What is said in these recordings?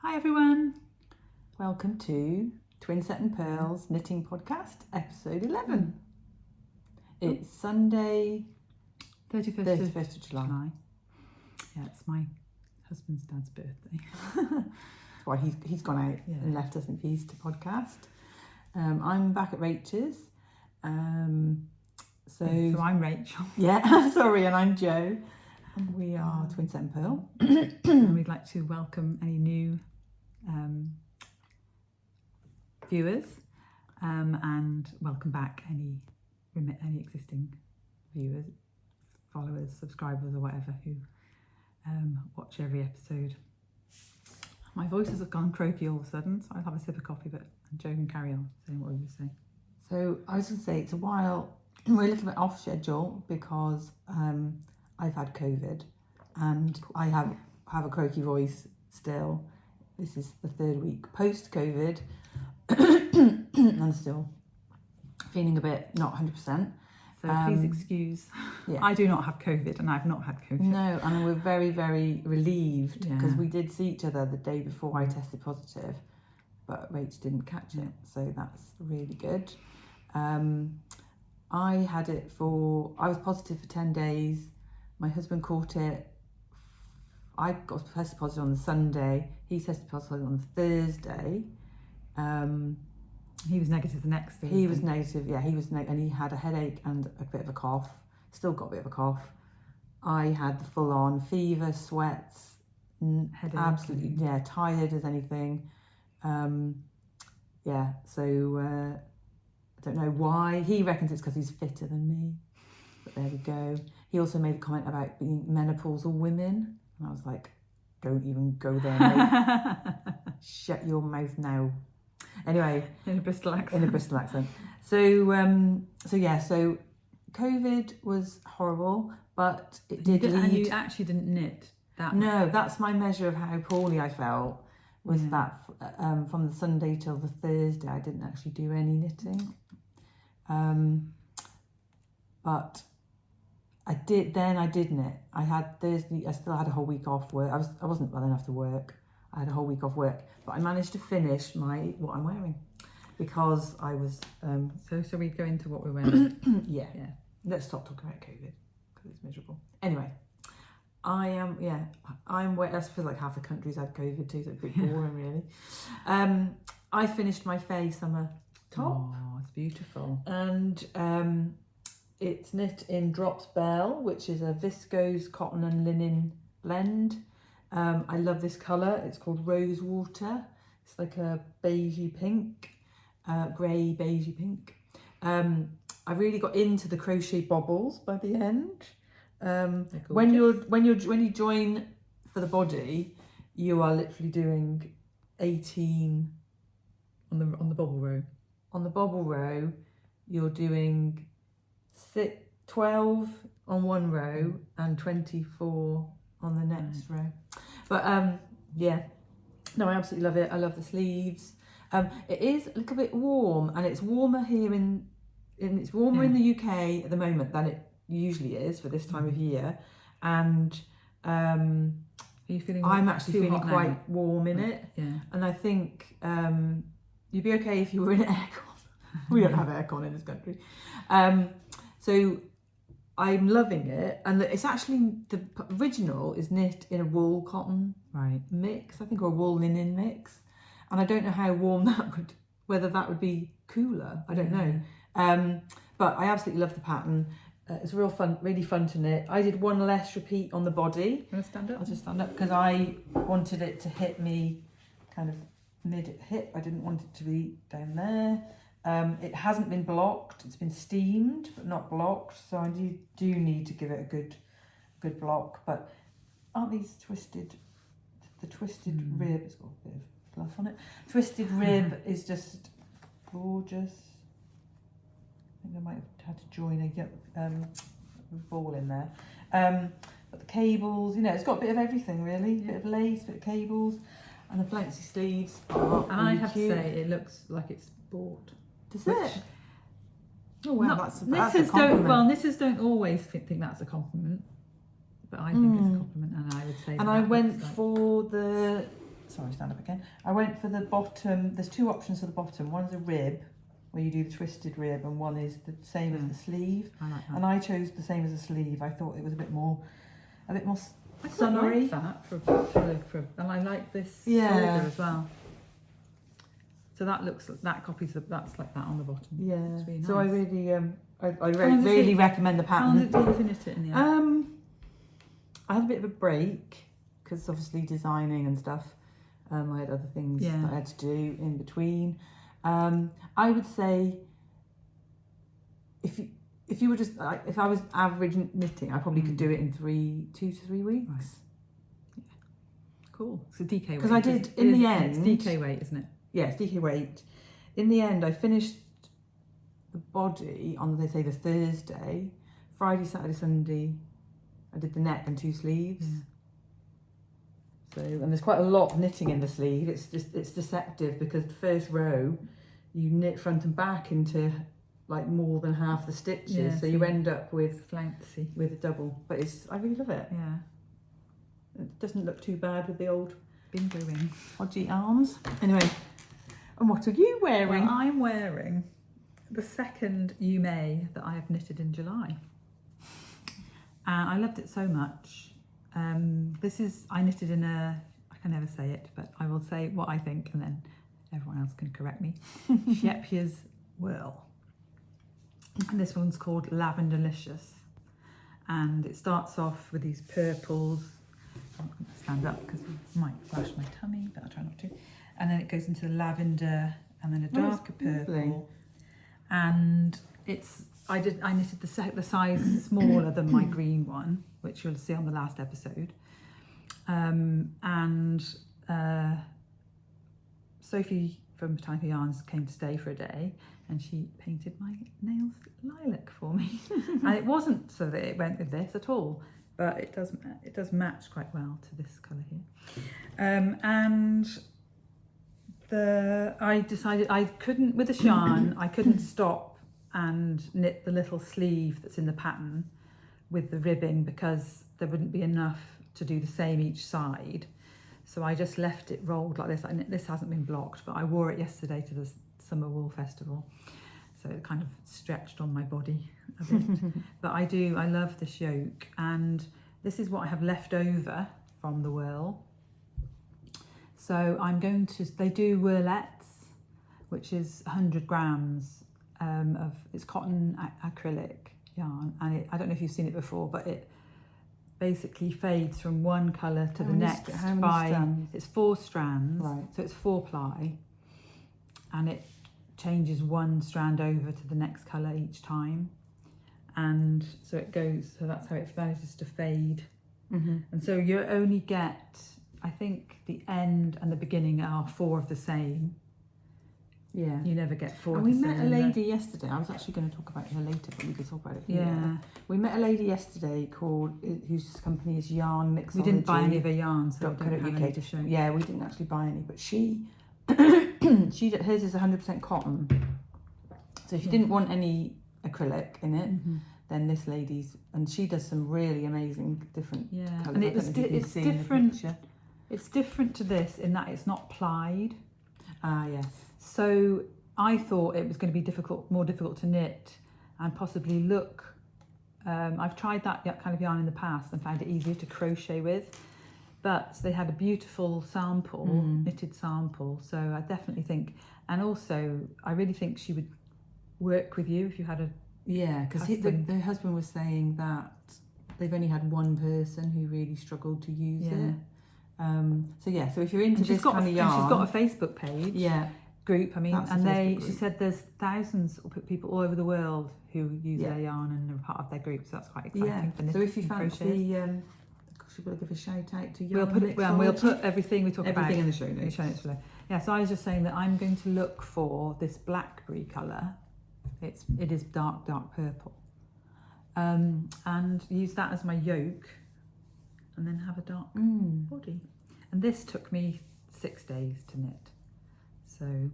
Hi everyone. Welcome to Twinset and Purl's Knitting Podcast, episode 11. It's Sunday, 31st of July. Yeah, it's my husband's dad's birthday. That's why he's gone out and left us in peace to podcast. I'm back at Rach's. So I'm Rachel. Yeah, sorry, and I'm Jo. And we are Twinset and Purl. And we'd like to welcome any new viewers and welcome back any existing viewers, followers, subscribers or whatever who watch every episode. My voice has gone croaky all of a sudden, so I'll have a sip of coffee, but Jo can carry on saying what we were saying. So I was going to say, it's a while, we're a little bit off schedule because I've had COVID and I have a croaky voice still. This is the third week post-COVID and still feeling a bit not 100%. So please excuse. Yeah. I do not have COVID and I've not had COVID. No, and we're very, very relieved because we did see each other the day before I tested positive, but Rach didn't catch it, so that's really good. I had it I was positive for 10 days. My husband caught it. I got tested positive on the Sunday. He tested positive on the Thursday. He was negative the next Thursday. He was negative, yeah, and he had a headache and a bit of a cough. Still got a bit of a cough. I had the full-on fever, sweats, headache, absolutely, tired as anything. So I don't know why. He reckons it's because he's fitter than me, but there we go. He also made a comment about being menopausal women, and I was like, don't even go there, mate. Shut your mouth now. Anyway, in a Bristol accent. So COVID was horrible, but it did lead. And you actually didn't knit that much. No, that's my measure of how poorly I felt. Was that from the Sunday till the Thursday, I didn't actually do any knitting. But I did knit. I had Thursday. I still had a whole week off work. I wasn't well enough to work. I had a whole week off work, but I managed to finish what I'm wearing because I was. So shall we go into what we're wearing? Yeah. Let's stop talking about COVID because it's miserable. Anyway, I'm wet. I feel like half the country's had COVID too, so it's a bit boring really. I finished my Faye summer top. Oh, it's beautiful. And it's knit in Drops Bell, which is a viscose cotton and linen blend. I love this colour. It's called Rose Water. It's like a beigey pink, grey beigey pink. I really got into the crochet bobbles by the end. When you join for the body, you are literally doing 18 on the bobble row. On the bobble row, you're doing 12 on one row and 24 on the next row. But I absolutely love it. I love the sleeves. It is a little bit warm, and it's warmer here in the UK at the moment than it usually is for this time of year. And are you feeling? I'm actually feeling quite now? warm in it. Yeah. And I think you'd be okay if you were in aircon. We don't have aircon in this country. So I'm loving it, and it's actually the original is knit in a wool cotton mix, I think, or a wool linen mix, and I don't know how warm whether that would be cooler. I don't know, but I absolutely love the pattern. It's really fun to knit. I did one less repeat on the body. You want to stand up? I'll just stand up because I wanted it to hit me kind of mid hip. I didn't want it to be down there. It hasn't been blocked. It's been steamed, but not blocked. So I do need to give it a good block. But aren't these twisted? The twisted rib, it's got a bit of fluff on it. Twisted rib is just gorgeous. I think I might have had to join a ball in there. But the cables, it's got a bit of everything really. A bit of lace, a bit of cables, and the flouncy sleeves. And I have to say, it looks like it's bought. Does it? Oh wow, that's a compliment. Knitters don't always think that's a compliment, but I think it's a compliment, and I would say. And I went for the sorry, stand up again. I went for the bottom. There's two options for the bottom. One's a rib, where you do the twisted rib, and one is the same as the sleeve. I like that. And I chose the same as the sleeve. I thought it was a bit more I quite summery. like that and I like this Yeah. shoulder as well. So that copies that's like that on the bottom. Yeah. It's really So I nice. really I long does really it- recommend the How long pattern. did you finish it in the end? I had a bit of a break because obviously designing and stuff. I had other things Yeah. that I had to do in between. I would say if you were just if I was average knitting, I probably could do it in 2 to 3 weeks. Right. Cool. It's a DK weight. 'Cause I did, in the end- It's DK weight, isn't it? Yeah, it's DK weight. In the end, I finished the body on, they say, the Thursday. Friday, Saturday, Sunday, I did the neck and 2 sleeves. Yeah. So, and there's quite a lot of knitting in the sleeve. It's deceptive because the first row, you knit front and back into like more than half the stitches. Yeah, so so you end up with Flouncy. a double. But I really love it. Yeah. It doesn't look too bad with the old Bingo wings. podgy arms. Anyway, and what are you wearing? Well, I'm wearing the second Yume that I have knitted in July. And I loved it so much. I knitted in I can never say it, but I will say what I think and then everyone else can correct me. Shepya's Whirl. And this one's called Lavenderalicious. And it starts off with these purples. I'm going to stand up because I might flash my tummy, but I'll try not to. And then it goes into the lavender and then a darker purple. lovely. And I knitted the size smaller than my green one, which you'll see on the last episode. Sophie from Botanical Yarns came to stay for a day, and she painted my nails lilac for me. And it wasn't so that it went with this at all, but it does match quite well to this colour here. I decided I couldn't, with the yarn, I couldn't stop and knit the little sleeve that's in the pattern with the ribbing because there wouldn't be enough to do the same each side. So I just left it rolled like this. This hasn't been blocked, but I wore it yesterday to the Summer Wool Festival. So it kind of stretched on my body a bit. But I love this yoke. And this is what I have left over from the whirl. So they do whirlettes, which is 100 grams it's cotton acrylic yarn. And I don't know if you've seen it before, but it basically fades from one colour to the next by strands? it's 4 strands, Right. so it's 4 ply, and it changes one strand over to the next colour each time, and so it goes. So that's how it manages to fade. Mm-hmm. And so you only get, I think, the end and the beginning are 4 of the same. Yeah. You never get 4 And of we the met same. a lady yesterday. I was actually going to talk about her later, but we could talk about it here. Yeah. We met a lady yesterday whose company is Yarn Mixology. We didn't buy any of her yarns, so we don't have .co.uk. any to show. Yeah, we didn't actually buy any, but she hers is 100% cotton. So if you didn't want any acrylic in it, then this lady's, and she does some really amazing different Yeah, colours. and I don't know if you can it's see in the different. picture. It's different to this in that it's not plied. Ah, yes. So I thought it was going to be more difficult to knit and possibly look. I've tried that kind of yarn in the past and found it easier to crochet with. But they had a beautiful sample, knitted sample. So I definitely think, and also I really think she would work with you if you had a. Yeah, because their husband was saying that they've only had one person who really struggled to use it. So if you're into this kind of yarn, she's got a Facebook page. Yeah. Group. I mean, That's a and Facebook she group. said there's thousands of people all over the world who use Yeah. their yarn and are part of their group. So that's quite exciting. Yeah. For So if you knitting and crochet. fancy, should we give a shout out to Yarn We'll Mixology? put everything we talk about Everything in the show in the notes. show notes below. Yeah, so I was just saying that I'm going to look for this blackberry colour. It is dark purple, and use that as my yoke, and then have a dark body. And this took me 6 days to knit. So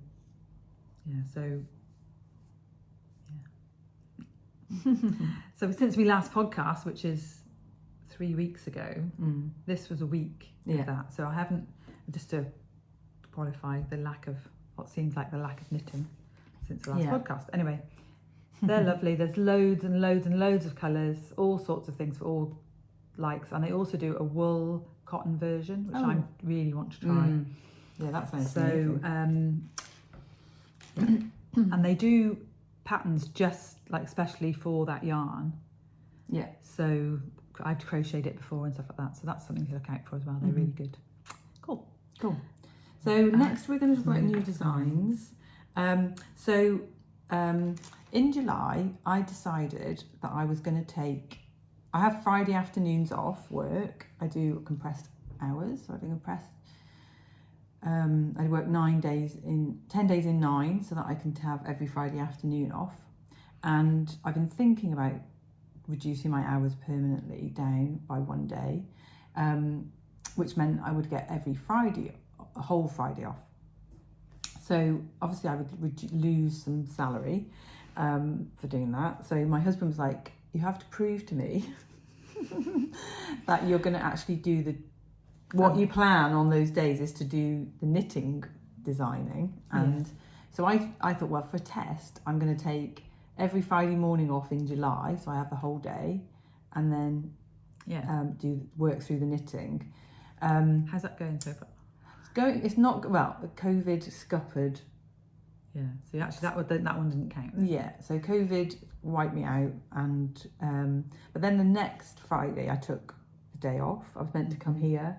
so since we last podcast, which is 3 weeks ago, this was a week of Yeah. that. So I haven't, just to qualify the lack of what seems like the lack of knitting since the last Yeah. podcast. Anyway, they're lovely. There's loads and loads and loads of colours, all sorts of things for all likes, and they also do a wool cotton version, which I really want to try. Yeah, that sounds So, amazing. and they do patterns just like specially for that yarn. Yeah. So I've crocheted it before and stuff like that. So that's something to look out for as well. They're really good. Cool. So next we're going to talk about new designs. In July, I decided that I was going to I have Friday afternoons off work. I do compressed hours, so I do compressed. I work 10 days in 9, so that I can have every Friday afternoon off. And I've been thinking about reducing my hours permanently down by 1 day, which meant I would get every Friday, a whole Friday off. So obviously I would lose some salary for doing that. So my husband was like, you have to prove to me that you're going to actually do what you plan on those days is to do the knitting designing. And so I thought, well, for a test, I'm going to take every Friday morning off in July, so I have the whole day, and then work through the knitting. How's that going so far? It's not well. COVID scuppered. Yeah. So actually, that one didn't count. Yeah. So COVID wiped me out, and but then the next Friday I took the day off. I was meant to come here,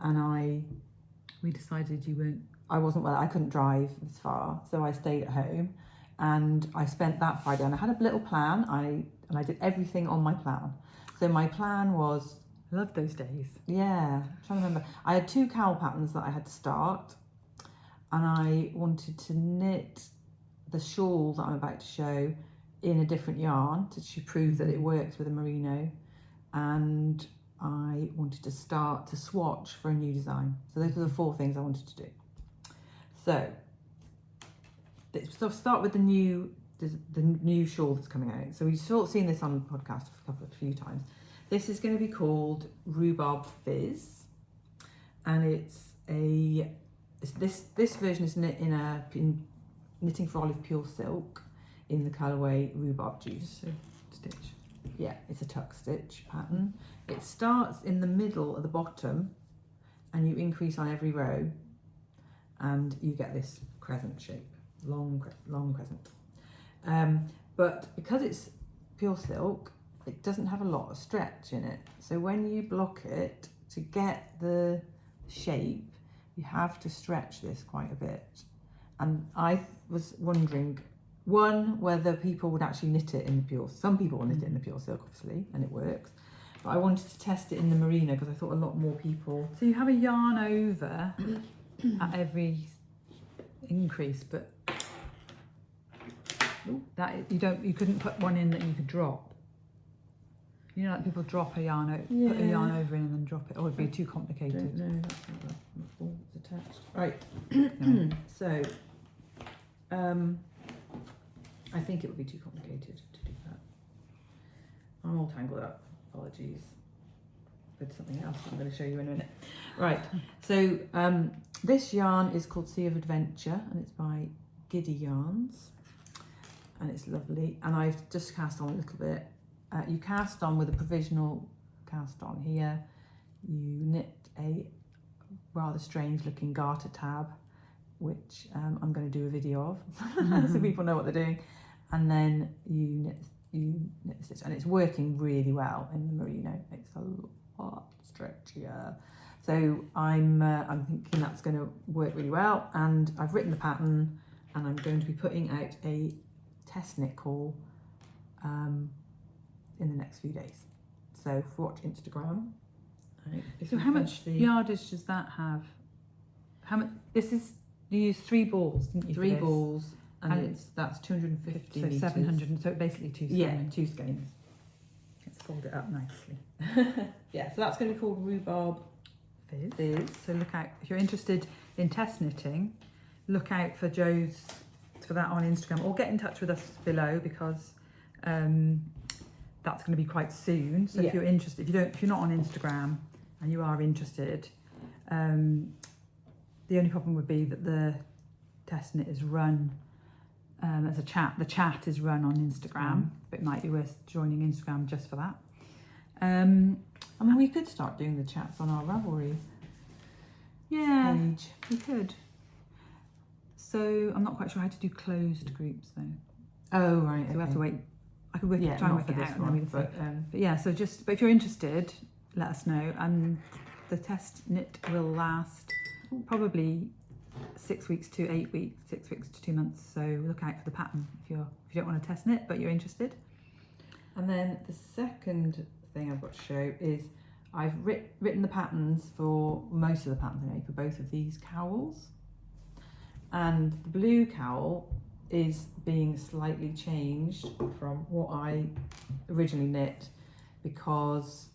and we decided you weren't. I wasn't well. I couldn't drive as far, so I stayed at home, and I spent that Friday. And I had a little plan. I did everything on my plan. So my plan was. Love those days. Yeah, I'm trying to remember. I had 2 cowl patterns that I had to start, and I wanted to knit the shawl that I'm about to show in a different yarn to prove that it works with a merino, and I wanted to start to swatch for a new design. So those are the 4 things I wanted to do. So start with the new shawl that's coming out. So we've sort of seen this on the podcast a few times. This is going to be called Rhubarb Fizz, and this version is knit in knitting for olive pure silk in the colourway Rhubarb Juice. So stitch. Yeah, it's a tuck stitch pattern. It starts in the middle at the bottom, and you increase on every row, and you get this crescent shape, long crescent. But because it's pure silk, it doesn't have a lot of stretch in it. So when you block it, to get the shape, you have to stretch this quite a bit. And I was wondering, one, whether people would actually knit it in the pure. Some people will knit it in the pure silk, obviously, and it works. But I wanted to test it in the merino because I thought a lot more people. So you have a yarn over at every increase, but that you couldn't put one in that you could drop. You know, like people drop a yarn out, put a yarn over in and then drop it, or it'd be too complicated. No, that's not all it's attached. Right. So, I think it would be too complicated to do that. I'm all tangled up. Apologies. With something else I'm going to show you in a minute. Right. So, this yarn is called Sea of Adventure, and it's by Giddy Yarns, and it's lovely. And I've just cast on a little bit. You cast on with a provisional cast on here. You knit a rather strange looking garter tab, which I'm going to do a video of so people know what they're doing. And then you knit the stitch, and it's working really well in the merino. It's a lot stretchier. So I'm thinking that's going to work really well. And I've written the pattern, and I'm going to be putting out a test knit call in the next few days. So watch Instagram. So how much yardage does that have? How much? You used 3 balls, didn't you? 3 balls, and that's 250 so meters. 700. So basically 2 skeins. Yeah, 2 skeins. Let's fold it up nicely. Yeah, so that's going to be called Rhubarb Fizz. So look out if you're interested in test knitting. Look out for that on Instagram, or get in touch with us below because. That's going to be quite soon. So if you're interested, if you're not on Instagram and you are interested, the The only problem would be that the test knit is run as a chat. The chat is run on Instagram, but it might be worth joining Instagram just for that. I mean, we could start doing the chats on our Ravelry page. We could. So I'm not quite sure how to do closed groups though. Oh right. So we have to wait. I could try and work it out, and then we can see. But yeah, so but if you're interested, let us know. And the test knit will last probably 6 weeks to 8 weeks, 6 weeks to 2 months. So look out for the pattern if you don't want to test knit but you're interested. And then the second thing I've got to show is I've written the patterns for most of the patterns I made for both of these cowls. And the blue cowl is being slightly changed from what I originally knit because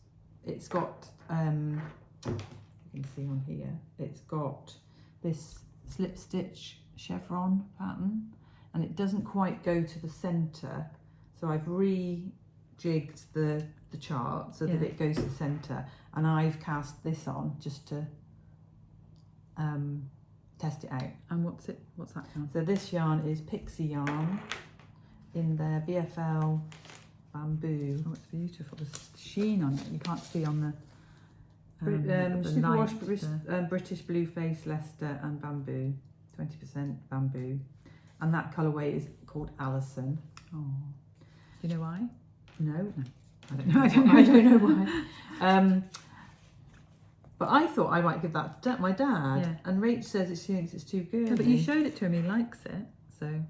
it's got, you can see on here, it's got this slip stitch chevron pattern and it doesn't quite go to the centre. So I've rejigged the chart so that it goes to the centre, and I've cast this on just to test it out. And what's that yarn? So this yarn is Pixie Yarn in their BFL bamboo. Oh, it's beautiful. There's sheen on it. You can't see on the Superwash British Blue Face Leicester and bamboo, 20% bamboo, and that colourway is called Alison. Oh, do you know why? No. I don't know. I don't know why. But I thought I might give that to my dad, and Rach says she thinks it's too good. No, but you showed it to him. He likes it,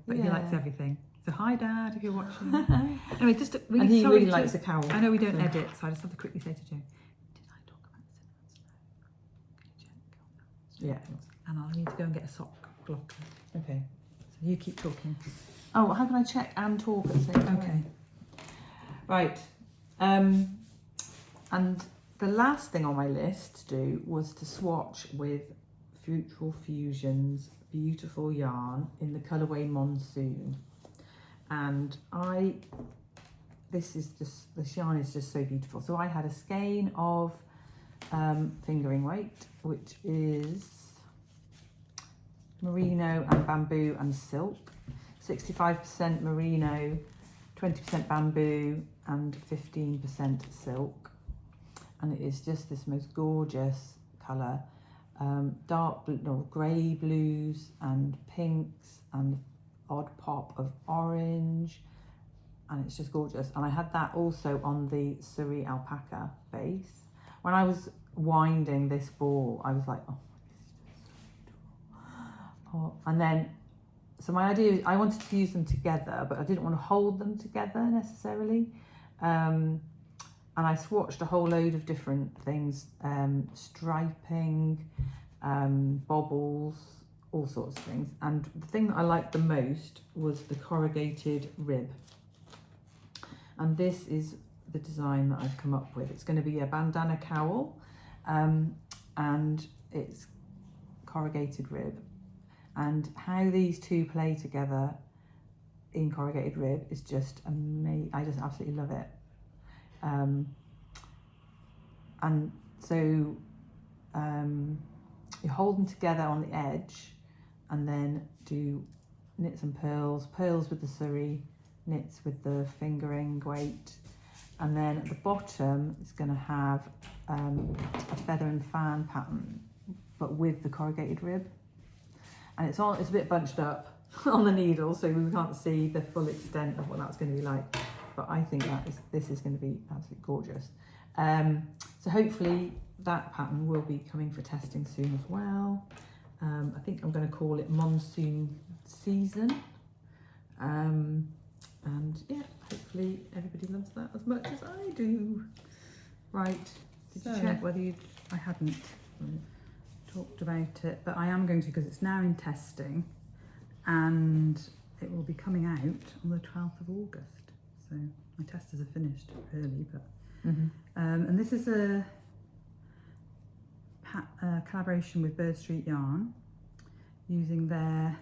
but he likes everything. So hi, Dad, if you're watching. Anyway, just really and he really likes a cowl. I know we don't edit, so I just have to quickly say to Joe, did I talk about cinnamon snow? Can you check? Yeah. And I'll need to go and get a sock blocker. Okay. So you keep talking. Oh, how can I check and talk at the same time? Okay. Right. And the last thing on my list to do was to swatch with Fruitful Fusion's beautiful yarn in the colourway Monsoon. And this yarn is just so beautiful. So I had a skein of fingering weight, which is merino and bamboo and silk, 65% merino, 20% bamboo and 15% silk. And it is just this most gorgeous colour, dark grey blues and pinks and odd pop of orange, and it's just gorgeous. And I had that also on the Suri alpaca base. When I was winding this ball, I was like, oh, this is just so beautiful. Oh, and then, so my idea is I wanted to use them together, but I didn't want to hold them together necessarily. And I swatched a whole load of different things, striping, bobbles, all sorts of things. And the thing that I liked the most was the corrugated rib. And this is the design that I've come up with. It's going to be a bandana cowl, and it's corrugated rib. And how these two play together in corrugated rib is just amazing. I just absolutely love it. And so you hold them together on the edge and then do knits and purls with the Suri, knits with the fingering weight, and then at the bottom it's going to have a feather and fan pattern but with the corrugated rib, and it's a bit bunched up on the needle so we can't see the full extent of what that's going to be like, but I think this is going to be absolutely gorgeous. So hopefully that pattern will be coming for testing soon as well. I think I'm going to call it Monsoon Season. And yeah, hopefully everybody loves that as much as I do. Right, did you check whether I hadn't talked about it, but I am going to, because it's now in testing and it will be coming out on the 12th of August. So my testers are finished early, but and this is a collaboration with Birdstreet Yarn using their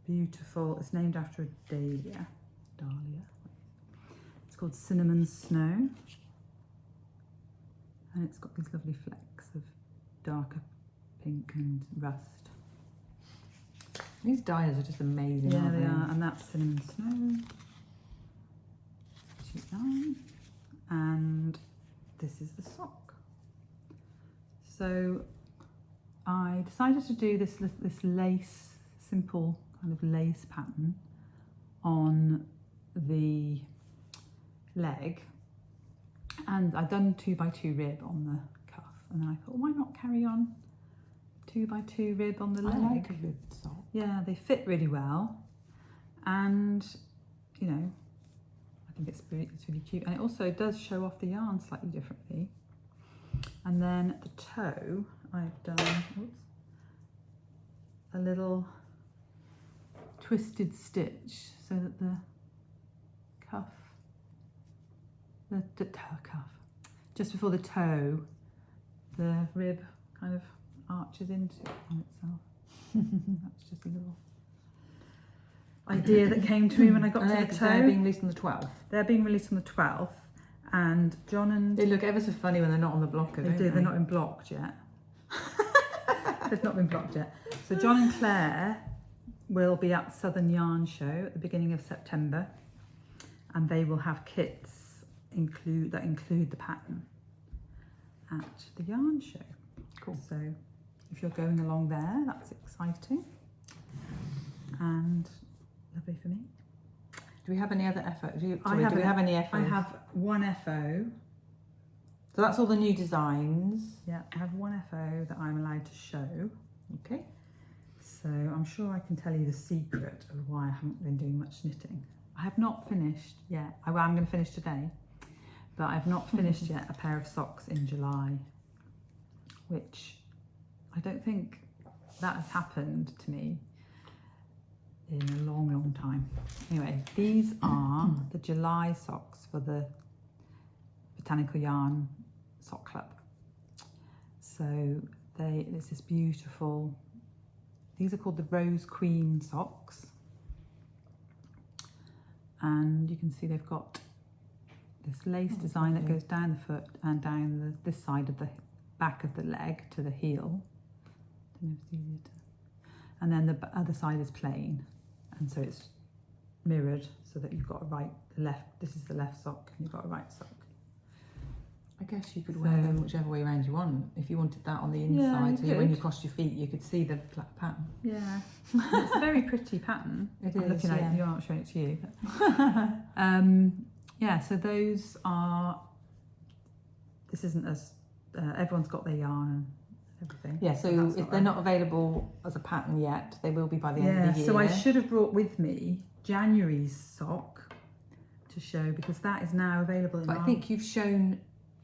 beautiful, it's named after a dahlia. It's called Cinnamon Snow, and it's got these lovely flecks of darker pink and rust. These dyers are just amazing, Yeah, aren't they they? are, and that's cinnamon snow. Sheet yarn, and this is the sock. So I decided to do this lace, simple kind of lace pattern on the leg, and I've done 2x2 rib on the cuff, and then I thought, why not carry on 2x2 rib on the leg? I like a ribbed sock. Yeah, they fit really well, and you know, I think it's really cute, and it also does show off the yarn slightly differently. And then at the toe, I've done a little twisted stitch so that the cuff, the cuff, just before the toe, the rib kind of arches into on itself. That's just a little idea that came to me when I got to the toe. They're being released on the 12th. They're being released on the 12th, and John and... They look ever so funny when they're not on the blocker, They don't do, they? they're not been blocked yet. They've not been blocked yet. So John and Claire will be at Southern Yarn Show at the beginning of September, and they will have kits that include the pattern at the yarn show. Cool. So if you're going along there, that's exciting and lovely for me. Do we have any other FO? Do we I have any FO? I have one FO. So that's all the new designs. Yeah, I have one FO that I'm allowed to show. Okay. So I'm sure I can tell you the secret of why I haven't been doing much knitting. I have not finished yet. I'm going to finish today, but I've not finished yet a pair of socks in July, which I don't think that has happened to me in a long, long time. Anyway, these are the July socks for the Botanical Yarn Sock Club. So it's this beautiful, these are called the Rose Queen socks. And you can see they've got this lace design that goes down the foot and down this side of the back of the leg to the heel. Don't know if it's easier to... And then the other side is plain, and so it's mirrored so that you've got this is the left sock and you've got a right sock. I guess you could wear them whichever way around you want. If you wanted that on the inside, you when you could. crossed your feet, you could see the pattern. Yeah, it's a very pretty pattern. It I'm is, looking at yeah. it, you aren't showing it to you. But, yeah, so those are, this isn't as, everyone's got their yarn and everything. Yeah, so if they're not available as a pattern yet, they will be by the end of the year. So I should have brought with me January's sock to show, because that is now available in But I think you've shown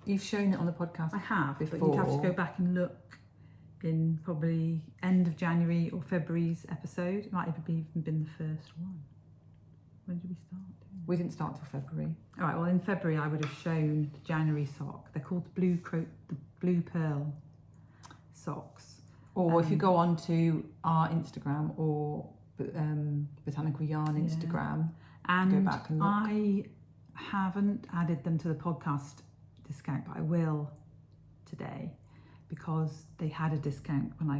it on the podcast. I have, before. but you'd have to go back and look in probably end of January or February's episode. It might even been the first one. When did we start? We didn't start till February. All right, well in February I would have shown the January sock. They're called the blue Purl socks. Or if you go on to our Instagram or Botanical Yarn Instagram, and go back and look. I haven't added them to the podcast discount, but I will today, because they had a discount when I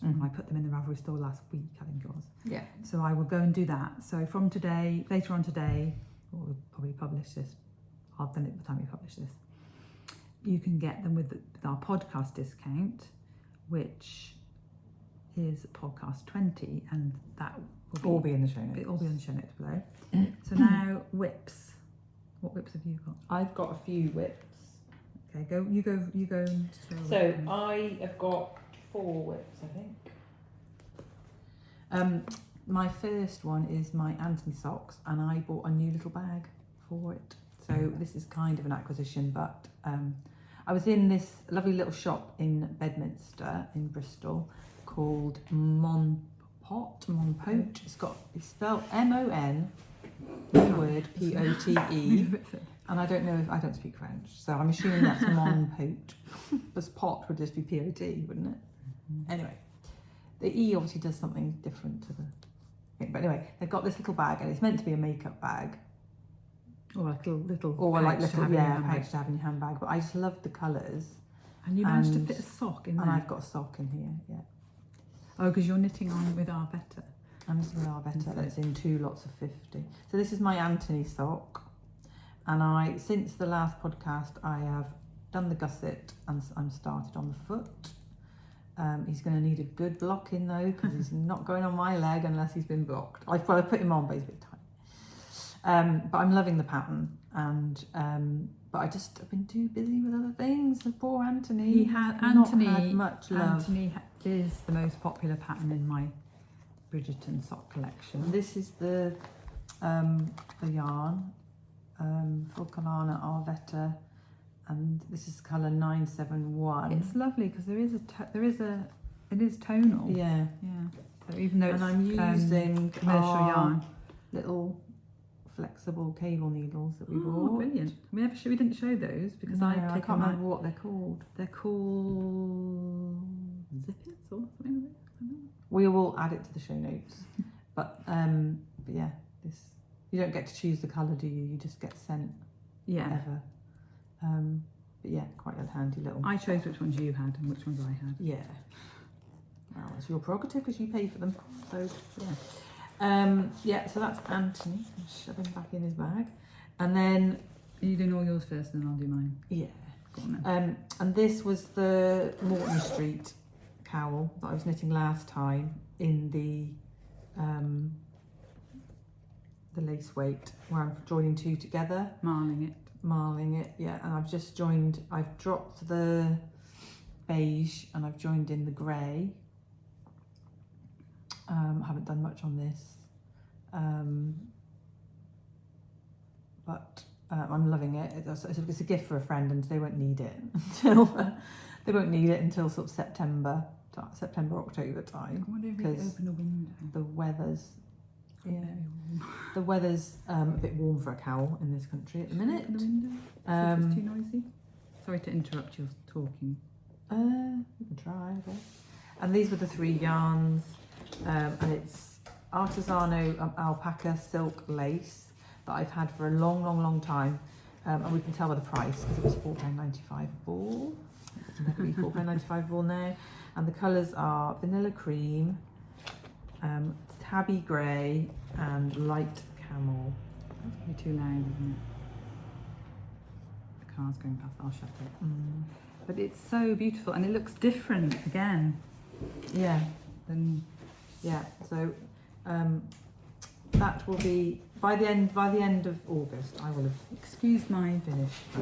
when I put them in the Ravelry store last week, I think it was. Yeah. So I will go and do that. So from today, later on today, or we'll probably publish this, I've done it by the time we publish this, you can get them with our podcast discount, which is podcast 20, and that will all be in the show notes. It'll all be in the show notes below. So now whips. What whips have you got? I've got a few whips. Okay, you go. And So I have got 4 whips, I think. My first one is my Anthony socks, and I bought a new little bag for it. So this is kind of an acquisition, but I was in this lovely little shop in Bedminster in Bristol called Monpote. It's spelled M-O-N, one word, P-O-T-E. And I don't know if I don't speak French, so I'm assuming that's Monpote. But pot would just be P-O-T, wouldn't it? Mm-hmm. Anyway, the E obviously does something different to the thing. But anyway, they've got this little bag, and it's meant to be a makeup bag. Or like little Or like little, pouch to have in your pouch to have in your handbag. But I just love the colours. And you managed to fit a sock in there? And I've got a sock in here, yeah. Oh, because you've got a sock in here, yeah. Oh, because you're knitting on with Arvetta. I'm using an Arvetta that's in 2 lots of 50. So this is my Anthony sock. And since the last podcast, I have done the gusset and I'm started on the foot. He's going to need a good blocking though, because he's not going on my leg unless he's been blocked. I've put him on, but he's a bit tight. But I'm loving the pattern, and but I've been too busy with other things. The poor Anthony. Not had much love. Anthony is the most popular pattern in my Bridgerton sock collection. This is the yarn, Fulcanana Arvetta, and this is colour 971. It's lovely because it is tonal. Yeah. So even though and I'm using commercial yarn, little flexible cable needles that we bought. bought. Brilliant. We didn't show those because I can't remember what they're called. They're called zippets or something. We will add it to the show notes. but yeah, you don't get to choose the colour, do you? You just get sent whatever. But yeah, quite a handy little. I chose which ones you had and which ones I had. Yeah. Well, it's your prerogative because you pay for them. So yeah. So that's Anthony. I'm shoving back in his bag, and then are you doing all yours first, and then I'll do mine. Yeah. Go on then. And this was the Morton Street cowl that I was knitting last time in the lace weight, where I'm joining 2 together. Marling it, yeah. And I've dropped the beige and I've joined in the grey. I haven't done much on this, but I'm loving it. It's a gift for a friend, and they won't need it until sort of September, October time. I wonder if we could open a window. The weather's a bit warm for a cowl in this country at the minute. Open the window. It's too noisy. Sorry to interrupt your talking. We can try, I guess. And these were the 3 yarns, and it's Artisanal Alpaca Silk lace that I've had for a long time, and we can tell by the price because it was £4.95 a ball. It's never be £4.95 a ball now. And the colours are vanilla cream, tabby grey, and light camel. That's going to be too loud, isn't it? The car's going past. I'll shut it. But it's so beautiful, and it looks different again. Yeah. And yeah. So that will be by the end of August. I will have excuse my finished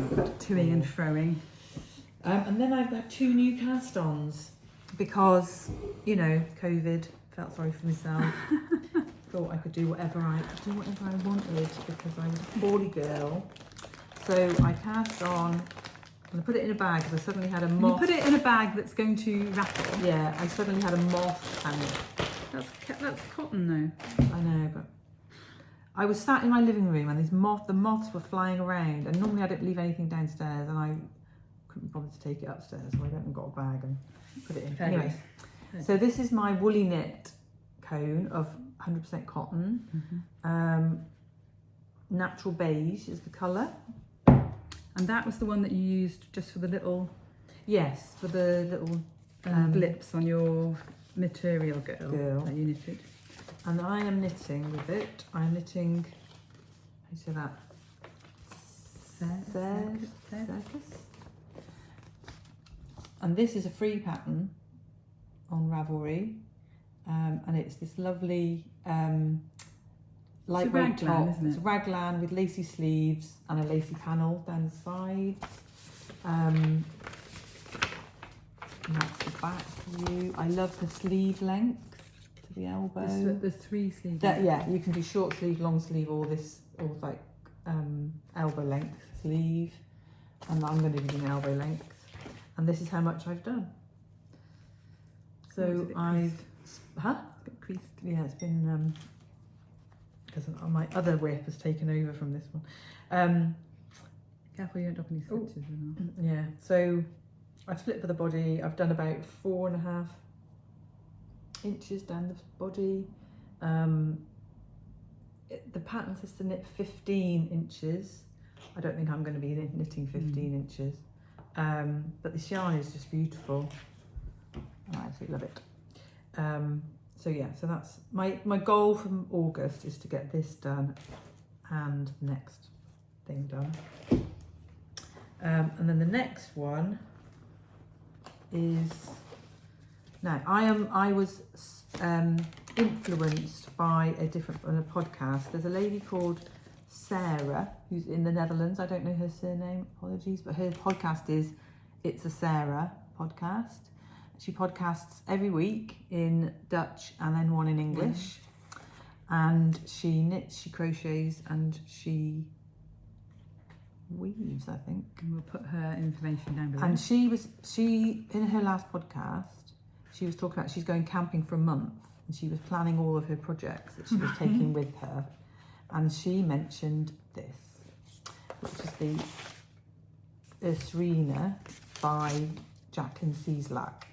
toing and froing. And then I've got 2 new cast-ons because COVID. Felt sorry for myself. Thought I could do whatever I wanted because I was a poorly girl. So I cast on. I'm going to put it in a bag because I suddenly had a moth. You put it in a bag that's going to rattle. Yeah, I suddenly had a moth panic. That's cotton though. I know, but I was sat in my living room and the moths were flying around, and normally I don't leave anything downstairs, and I couldn't bother to take it upstairs, so I went and got a bag and put it in. Anyway, so this is my woolly knit cone of 100% cotton. Natural beige is the colour. And that was the one that you used just for the little... Yes, for the little... blips on your material girl that you knitted. And I am knitting with it. I'm knitting... How do you say that? Circus. And this is a free pattern on Ravelry. And it's this lovely... lightweight top. Isn't it? It's a raglan with lacy sleeves and a lacy panel down the sides. And that's the back view. I love the sleeve length to the elbow. There's 3 sleeves. Yeah, you can do short sleeve, long sleeve, or like elbow length sleeve. And I'm going to be doing elbow length. And this is how much I've done. So It's got creased. Yeah, it's been because my other whip has taken over from this one. Careful you don't drop any stitches. Yeah, so I've split for the body. I've done about 4.5 inches down the body. The pattern says to knit 15 inches. I don't think I'm going to be knitting 15 inches. But this yarn is just beautiful. I absolutely love it. So yeah, so that's my goal from August is to get this done and the next thing done. And then the next one is, now I was influenced by a podcast. There's a lady called Sarah who's in the Netherlands. I don't know her surname, apologies, but her podcast is It's a Sarah podcast. She podcasts every week in Dutch and then one in English. And she knits, she crochets, and she weaves, I think. And we'll put her information down below. And she in her last podcast, she was talking about she's going camping for a month, and she was planning all of her projects that she was taking with her. And she mentioned this, which is the Serena by Jacqueline Cieslak.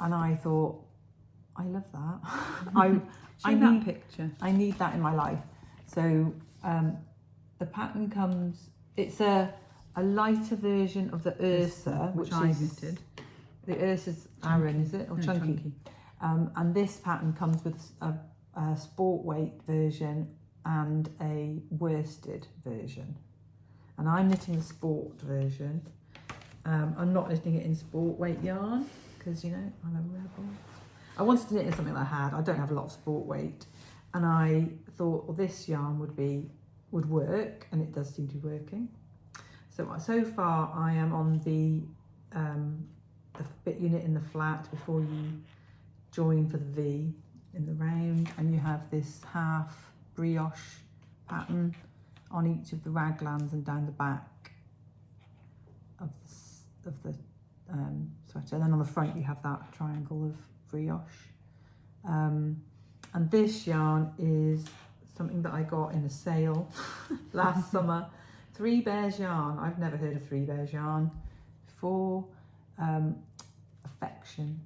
And I thought, I love that. I need picture. I need that in my life. So the pattern comes, it's a lighter version of the Ursa, which I is knitted. The Ursa's Aran, is it? Or No, chunky. And this pattern comes with a sport weight version and a worsted version. And I'm knitting the sport version. I'm not knitting it in sport weight yarn because, you know, I'm a rebel. I wanted to knit in something that I had. I don't have a lot of sport weight. And I thought, well, this yarn would work, and it does seem to be working. So far I am on the bit you knit in the flat before you join for the V in the round, and you have this half brioche pattern on each of the raglans and down the back of the sweater. And then on the front you have that triangle of brioche. And this yarn is something that I got in a sale last summer. 3 Bears yarn. I've never heard of 3 Bears yarn before. Affection.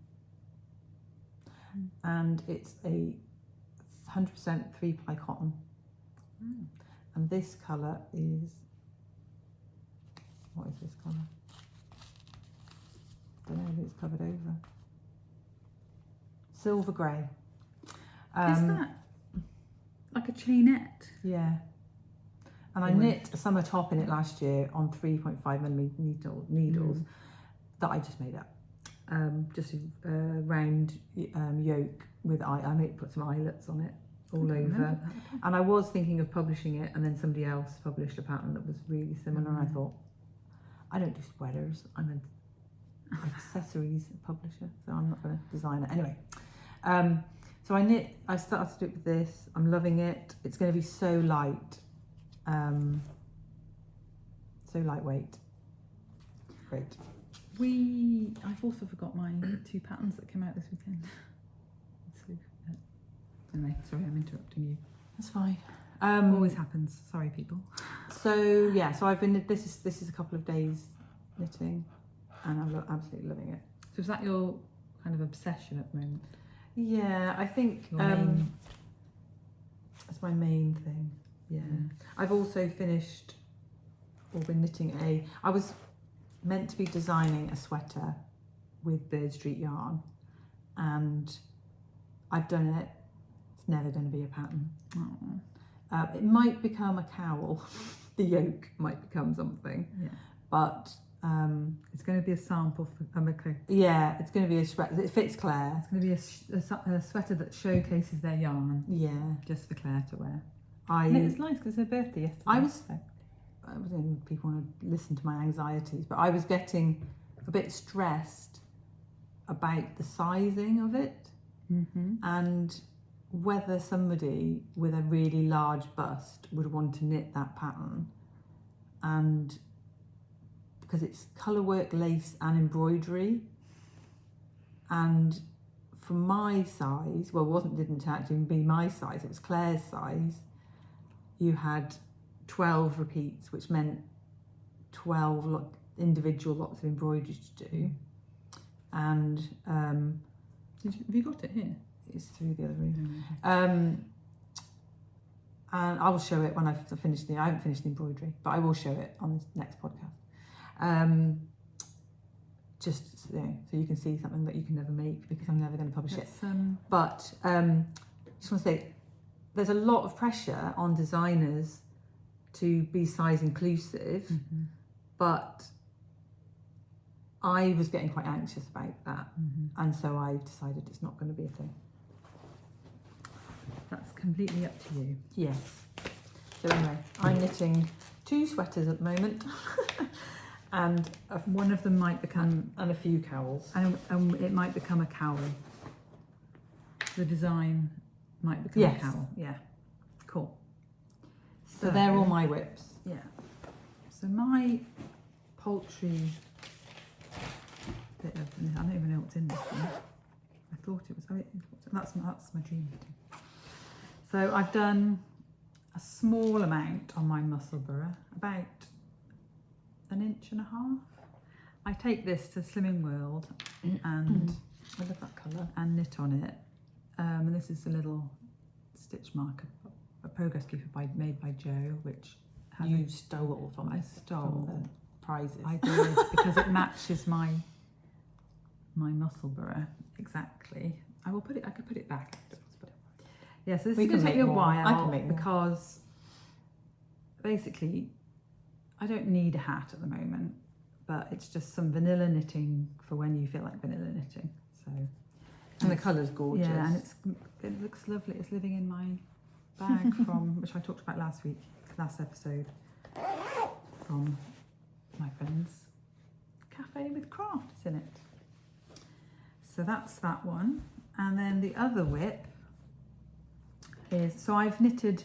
And it's a 100% 3-ply cotton. And this colour is, what is this colour? I don't know if it's covered over. Silver grey. Is that like a chainette? Yeah. And I knit a summer top in it last year on 3.5mm needles that I just made up. Just a round yoke with I put some eyelets on it all over. And I was thinking of publishing it, and then somebody else published a pattern that was really similar. And I thought, I don't do sweaters. I'm an accessories publisher, so I'm not going to design it anyway. So I started to do it with this. I'm loving it. It's going to be so light, so lightweight. Great. I've also forgot my 2 patterns that came out this weekend. So, anyway, sorry, I'm interrupting you. That's fine. Always happens. Sorry, people. So yeah, so I've been. This is a couple of days knitting, and I'm absolutely loving it. So is that your kind of obsession at the moment? Yeah, I think that's my main thing. Yeah. I've also finished or been knitting I was meant to be designing a sweater with Birdstreet Yarn, and I've done it. It's never going to be a pattern. It might become a cowl. The yoke might become something. Yeah. But it's going to be a sample for yeah, it's going to be a sweater. It fits Claire. It's going to be a sweater that showcases their yarn. Yeah, just for Claire to wear. And it was nice because it's her birthday yesterday. I don't know if people want to listen to my anxieties, but I was getting a bit stressed about the sizing of it and whether somebody with a really large bust would want to knit that pattern, and because it's colour work, lace and embroidery, and for my size, well, didn't actually be my size, it was Claire's size, you had 12 repeats, which meant 12 individual lots of embroidery to do. And have you got it here? It's through the other room. And I will show it when I've finished I haven't finished the embroidery, but I will show it on this next podcast. Just so you can see something that you can never make because I'm never going to publish it. But just want to say, there's a lot of pressure on designers to be size inclusive, but I was getting quite anxious about that, and so I decided it's not going to be a thing. That's completely up to you. Yes. So anyway, I'm knitting 2 sweaters at the moment, and one of them might become, and a few cowls, and it might become a cowl. The design might become a cowl. Yeah, cool. So they're all my whips. Yeah. So my poultry bit of, I don't even know what's in this one. I thought it was, that's my dream knitting. So I've done a small amount on my muscle burra, about 1.5 inches. I take this to Slimming World and I love that colour, and knit on it. And this is a little stitch marker, a progress keeper made by Jo, which you stole from I stole the prizes. I did because it matches my muscle burra exactly. I could put it back. Yeah, so this is going to take me a while. I can make more. Because basically I don't need a hat at the moment, but it's just some vanilla knitting for when you feel like vanilla knitting. So, and the colour's gorgeous. Yeah, and it looks lovely. It's living in my bag from, which I talked about last episode, from my friend's cafe with crafts in it. So that's that one. And then the other whip is, so I've knitted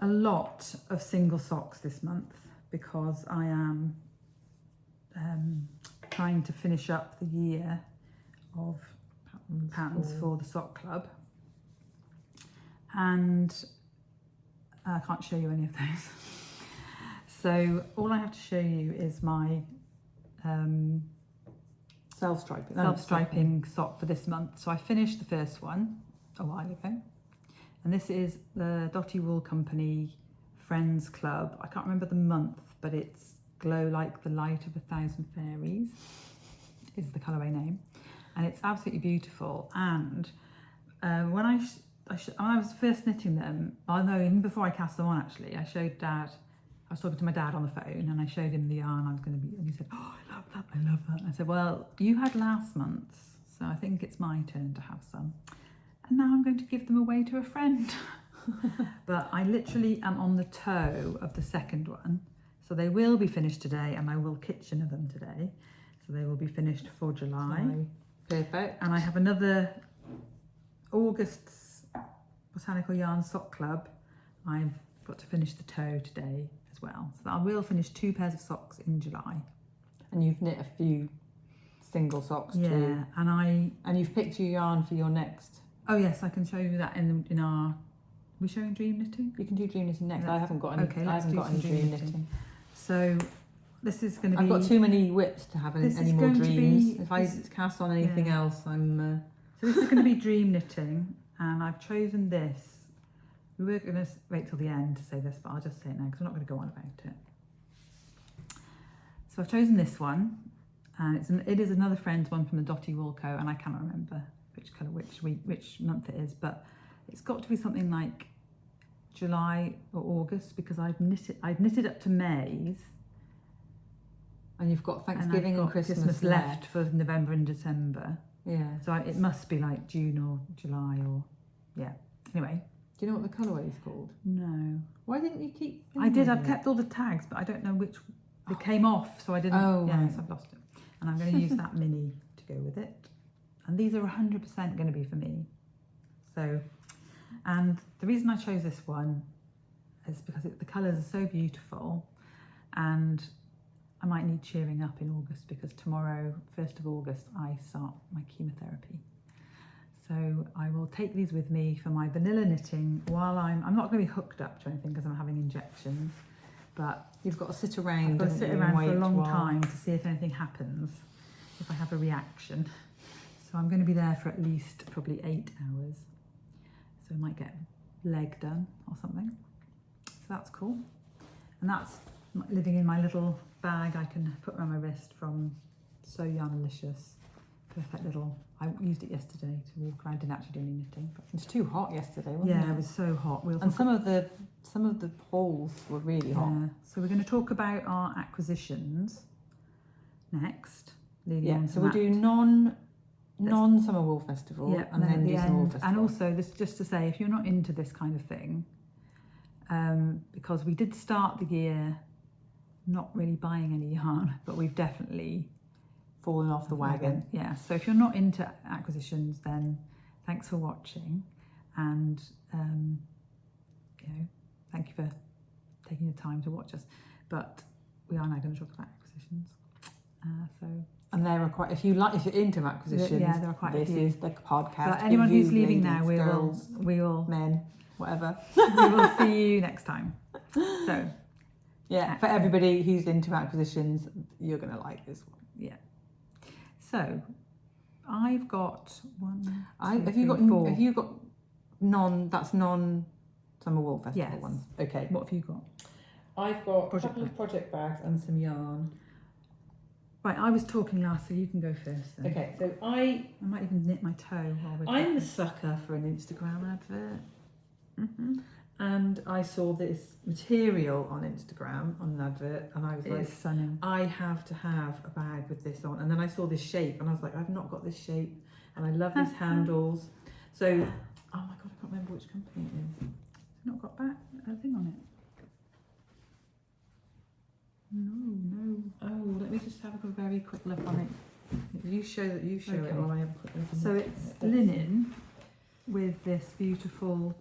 a lot of single socks this month because I am trying to finish up the year of patterns for the sock club, and I can't show you any of those. So all I have to show you is my self-striping sock for this month. So I finished the first one a while ago, and this is the Dotty Wool Company Friends Club. I can't remember the month, but it's Glow Like the Light of 1,000 Fairies is the colourway name, and it's absolutely beautiful. And when I was first knitting them, even before I cast them on, actually, I showed Dad. I was talking to my dad on the phone, and I showed him the yarn I was going to be, and he said, "Oh, I love that, I love that." And I said, "Well, you had last month's, so I think it's my turn to have some, and now I'm going to give them away to a friend." But I literally am on the toe of the second one, so they will be finished today, and I will kitchen them today, so they will be finished for July. Perfect. And I have another August's Botanical Yarn Sock Club. I've got to finish the toe today as well, so I will finish 2 pairs of socks in July. And you've knit a few single socks too. Yeah, and you've picked your yarn for your next. Oh yes, I can show you that in our. Are we showing dream knitting? You can do dream knitting next. I haven't got any. Okay, I haven't got any dream knitting. So this is going to be. I've got too many whips to have any more dreams. If I cast on anything else, I'm. So this is going to be dream knitting, and I've chosen this. We were going to wait till the end to say this, but I'll just say it now because we're not going to go on about it. So I've chosen this one, and it is another friend's one from the Dotty Wool Co, and I cannot remember which colour, which month it is, but it's got to be something like July or August because I've knitted up to May's. And you've got Thanksgiving and Christmas left for November and December. Yeah. So it must be like June or July or, yeah. Anyway. Do you know what the colourway is called? No. Why didn't you keep... I did. I've kept all the tags, but I don't know which... They came off, so I didn't... Oh, yes, right. I've lost it. And I'm going to use that mini to go with it. And these are 100% going to be for me. So, and the reason I chose this one is because the colours are so beautiful, and I might need cheering up in August because tomorrow, 1st of August, I start my chemotherapy. So I will take these with me for my vanilla knitting while I'm not going to be hooked up to anything because I'm having injections, but you've got to sit around. I've got to sit around for a long time to see if anything happens, if I have a reaction. So I'm going to be there for at least probably 8 hours. So I might get leg done or something. So that's cool. And that's living in my little bag I can put around my wrist from Lavenderalicious. Perfect little. I used it yesterday to walk around. Didn't actually do any knitting. But It was too hot yesterday, wasn't yeah, it? it was so hot. And some of the poles were really hot. Yeah. So we're going to talk about our acquisitions next. Leading on to So we'll that. do non-summer wool festival, Yeah, and then at do the summer wool end. festival. And also, this just to say, if you're not into this kind of thing, because we did start the year not really buying any yarn, but we've definitely fallen off the wagon. Yeah. So if you're not into acquisitions, then thanks for watching, and thank you for taking the time to watch us. But we are now going to talk about acquisitions. And there are quite, if you're into acquisitions, yeah, there are quite a this few. is the podcast. But anyone for you who's leaving ladies, now, girls, we will men, whatever. we will see you next time. So yeah, for everybody who's into acquisitions, you're going to like this one. yeah. So I've got one. Have you got non-summer wool festival Yes. ones? Okay. What have you got? I've got a Project couple of project bags and some yarn. Right, I was talking last, so you can go first then. Okay, so I might even knit my toe while we're I'm a talking. sucker for an Instagram advert. Mhm. And I saw this material on Instagram on an advert, and I was It like, is stunning. I have to have a bag with this on. And then I saw this shape, and I was like, I've not got this shape, and I love these handles. So, oh my god, I can't remember which company it is. It's not got a thing on it. No. Oh, let me just have a very quick look on it. You show it Okay. while I have a quick look. So it's linen with this beautiful,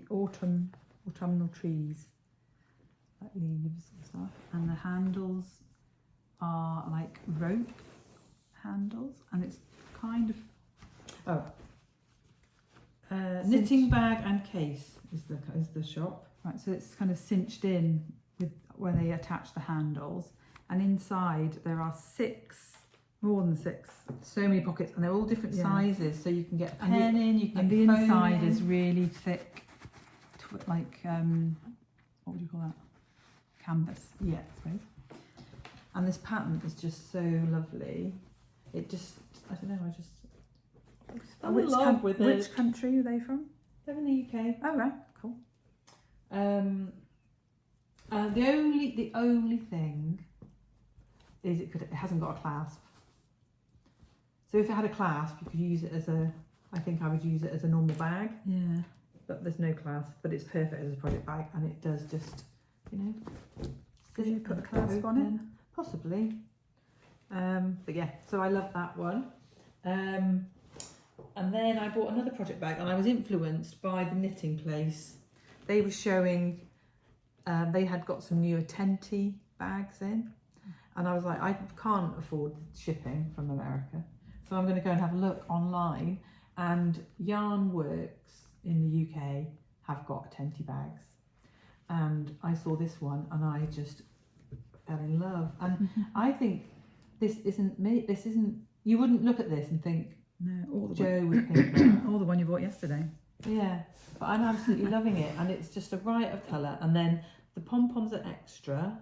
autumnal trees, like leaves and stuff. And the handles are like rope handles, and it's kind of knitting bag and case is the shop. right. So it's kind of cinched in with where they attach the handles, and inside there are more than six. So many pockets, and they're all different Yeah. sizes, so you can get a And pen in, you can And get the foam inside in. is really thick, like what would you call that? Canvas, Yeah. I suppose. And this pattern is just so lovely. It just, I don't know, I just fell in love with it. Which country are they from? They're in the UK. Oh right, cool. The only thing is it hasn't got a clasp. So if it had a clasp, you could use it I think I would use it as a normal bag, Yeah. but there's no clasp, but it's perfect as a project bag, and it does just, Did you put a clasp on it? Possibly. But yeah, so I love that one. And then I bought another project bag, and I was influenced by the knitting place. They were showing, they had got some newer Tenty bags in, and I was like, I can't afford shipping from America, so I'm going to go and have a look online. And Yarn Works in the UK have got Tenty bags, and I saw this one, and I just fell in love. And I think this isn't me. This isn't. You wouldn't look at this and think No, all Joe would pick it. all the one you bought yesterday. Yeah, but I'm absolutely loving it, and it's just a riot of colour. And then the pom-poms are extra,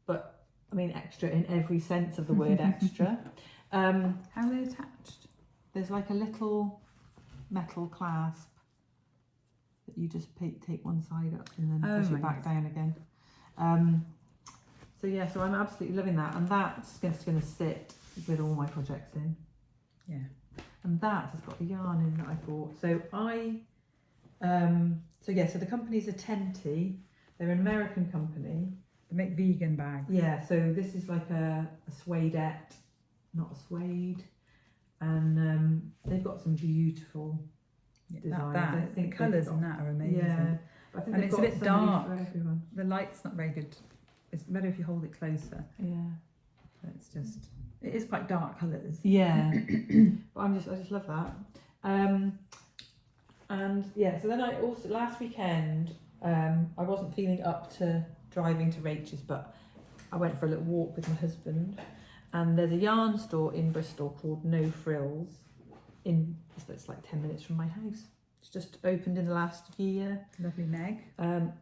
but I mean extra in every sense of the word extra. How are they attached? There's like a little metal clasp that you just take one side up and then push it back down again. So yeah, so I'm absolutely loving that, and that's just going to sit with all my projects in. Yeah. And that has got the yarn in that I bought. So so the company's a Tenty. They're an American company. They make vegan bags. Yeah, so this is like a suedette, not a suede. And they've got some beautiful designs. I The think colours they've in got- that are amazing. Yeah, but I think And they've it's a got bit somebody dark. for everyone. The light's not very good. It's better if you hold it closer. Yeah. But it is quite dark colours. Yeah, but I just love that. And yeah, so then I also last weekend I wasn't feeling up to driving to Rach's, but I went for a little walk with my husband, and there's a yarn store in Bristol called No Frills. It's like 10 minutes from my house, It's just opened in the last year. Lovely Meg.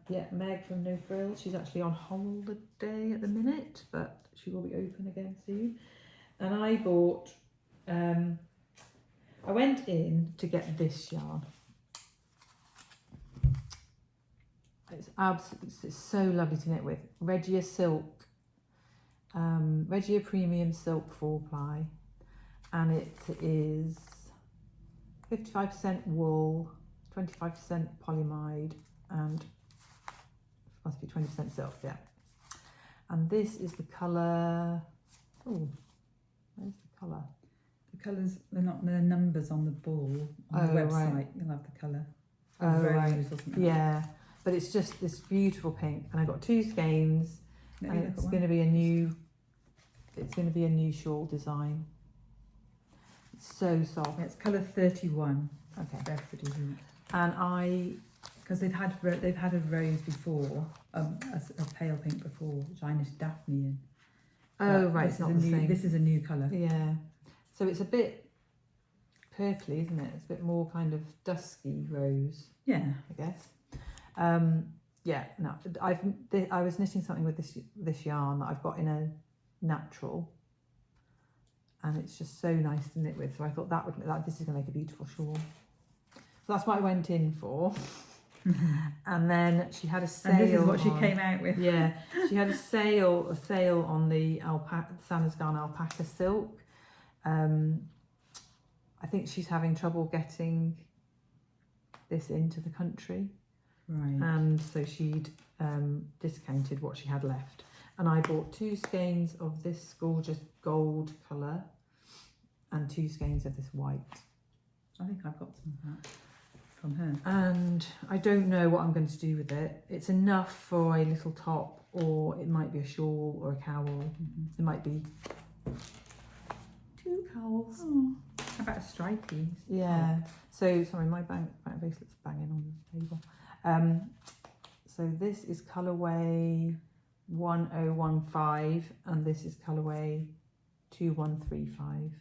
Yeah, Meg from No Frills. She's actually on holiday at the minute, but she will be open again soon. And I bought, I went in to get this yarn. It's absolutely, it's so lovely to knit with. Regia Silk, Regia Premium Silk 4-ply, and it is 55% wool, 25% polyamide, and must be 20% silk, yeah. And this is the colour, oh, where's the colour? The colours, they're not, the numbers on the ball, on the website, right. You'll have the colour. Oh, right. Yeah, but it's just this beautiful pink, and I got 2 skeins, and it's going to be a new, shawl design. It's so soft. Yeah, it's colour 31. Okay. Bedford, isn't it? And because they've had a rose before, a pale pink before, which I knitted Daphne in. Oh, right, it's not the same. This is a new colour. Yeah. So it's a bit purpley, isn't it? It's a bit more kind of dusky rose. Yeah. I guess. Yeah, no, I was knitting something with this yarn that I've got in a natural, and it's just so nice to knit with. So I thought this is going to make a beautiful shawl. So that's what I went in for. And then she had a sale. And this is what she came out with. Yeah, she had a sale on the Sanasgarn Alpaca Silk. I think she's having trouble getting this into the country. Right. And so she'd discounted what she had left. And I bought 2 skeins of this gorgeous gold colour and 2 skeins of this white. I think I've got some of that from her. And I don't know what I'm going to do with it. It's enough for a little top, or it might be a shawl or a cowl. Mm-hmm. It might be 2 cowls. Oh, how about a stripey? Yeah. So, sorry, my bank bracelet's banging on the table. So this is colourway 1015, and this is colourway 2135.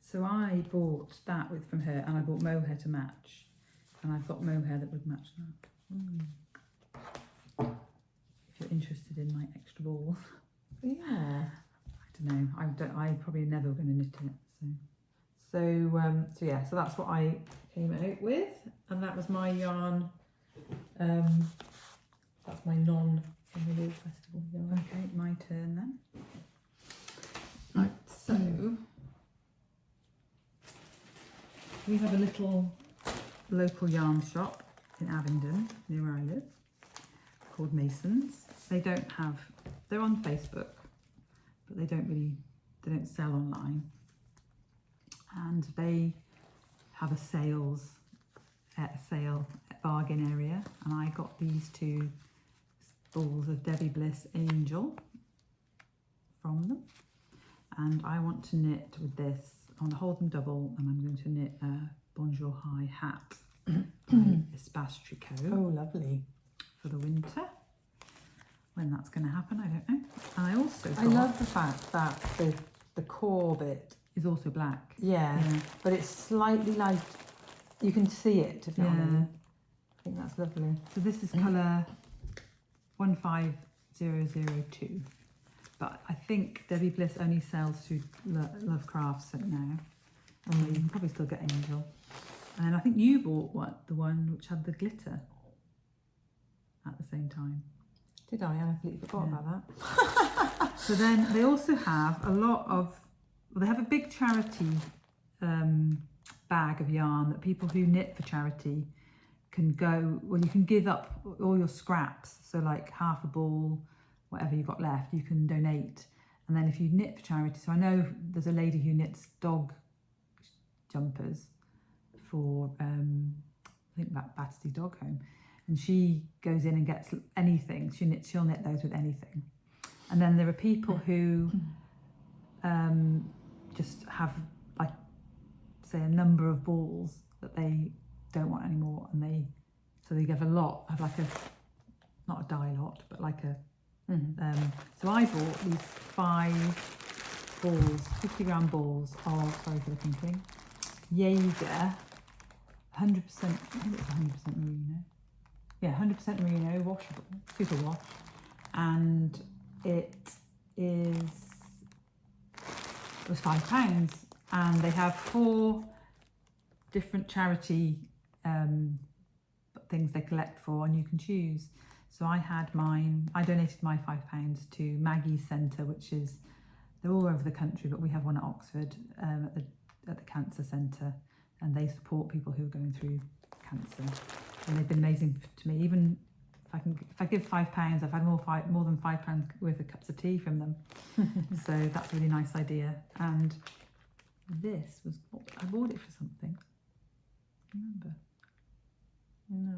So I bought that from her, and I bought mohair to match, and I've got mohair that would match that. If you're interested in my extra balls. Yeah. I don't know. I'm probably never going to knit it. So yeah. So that's what I came out with, and that was my yarn. That's my non-Summer Wool Festival yarn. Okay, my turn then. Right. So we have a little local yarn shop in Abingdon, near where I live, called Masons. They're on Facebook, but they don't sell online. And they have a sale bargain area, and I got these 2 balls of Debbie Bliss Angel from them. And I want to knit with this. I want to hold them double, and I'm going to knit a Bonjour High hat by Espace Tricot. Oh, lovely. For the winter. When that's going to happen, I don't know. And I also I love the fact that the core bit is also black. Yeah, but it's slightly light. You can see it, if you know what I mean. I think that's lovely. So this is colour 15002. But I think Debbie Bliss only sells through Love Crafts now. And you can probably still get Angel. And I think you bought the one which had the glitter at the same time. Did I? I completely forgot about that. So then they also have they have a big charity bag of yarn that people who knit for charity can you can give up all your scraps. So like half a ball, whatever you've got left, you can donate. And then if you knit for charity, so I know there's a lady who knits dog jumpers for, I think about Battersea Dog Home. And she goes in and gets anything. She'll knit those with anything. And then there are people who just have, like, say, a number of balls that they don't want anymore, and so they give a lot, have like not a die lot, but like a. So I bought these 5 balls, 50-gram balls of, sorry for the thinking, Jaeger 100%, I think it's 100% merino. Yeah, 100% merino, washable, super wash. And it was £5. And they have 4 different charity things they collect for, and you can choose. So I donated my £5 to Maggie's Centre, which is, they're all over the country, but we have one at Oxford at the Cancer Centre, and they support people who are going through cancer. And they've been amazing to me. Even if I give £5, I've had more than £5 worth of cups of tea from them. So that's a really nice idea. And this was, I bought it for something. I remember. No.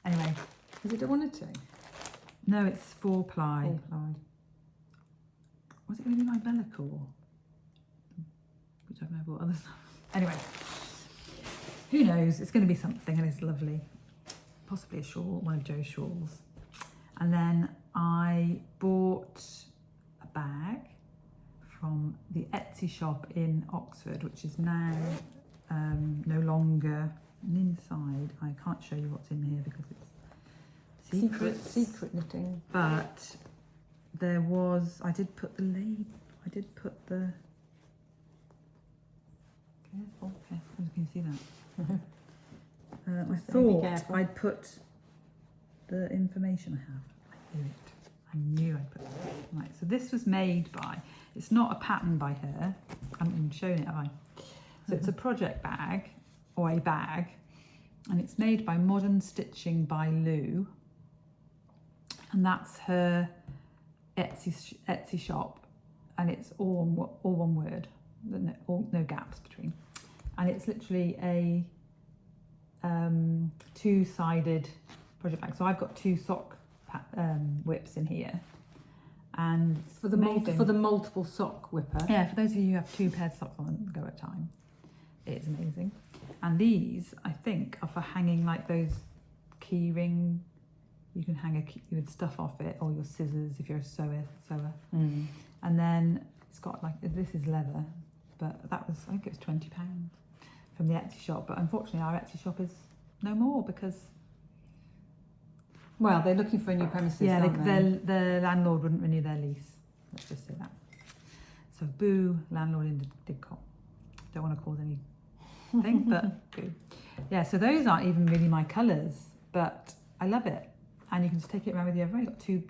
Anyway. Is it a 1 or 2? No, it's 4-ply. 4-ply. Was it going to be my Bellicor? Which I've never bought other stuff. Anyway, who knows? It's going to be something, and it's lovely. Possibly a shawl, one of Joe's shawls. And then I bought a bag from the Etsy shop in Oxford, which is now no longer. And inside, I can't show you what's in here because it's secret knitting. But there was, I did put the label, I did put the, careful, can you see that? I thought I'd put the information I have. I knew I'd put it. Right, so this was made by, it's not a pattern by her, I haven't even shown it, have I? So it's a project bag, or a bag, and it's made by Modern Stitching by Lou, and that's her Etsy shop, and it's all one word, no gaps between, and it's literally a 2-sided project bag. So I've got 2 sock whips in here, and for the multiple sock whipper. Yeah, for those of you who have 2 pairs of socks on the go at a time, it's amazing. And these, I think, are for hanging like those key ring. You can hang you would stuff off it, or your scissors if you're a sewer. Mm. And then it's got like, this is leather, but that was, I think it was £20 from the Etsy shop. But unfortunately, our Etsy shop is no more because, well, they're looking for a new premises. Yeah, aren't they? the landlord wouldn't renew their lease. Let's just say that. So boo, landlord in Didcot. Don't want to cause anything, but boo. Yeah, so those aren't even really my colours, but I love it. And you can just take it around with you everywhere. You've got you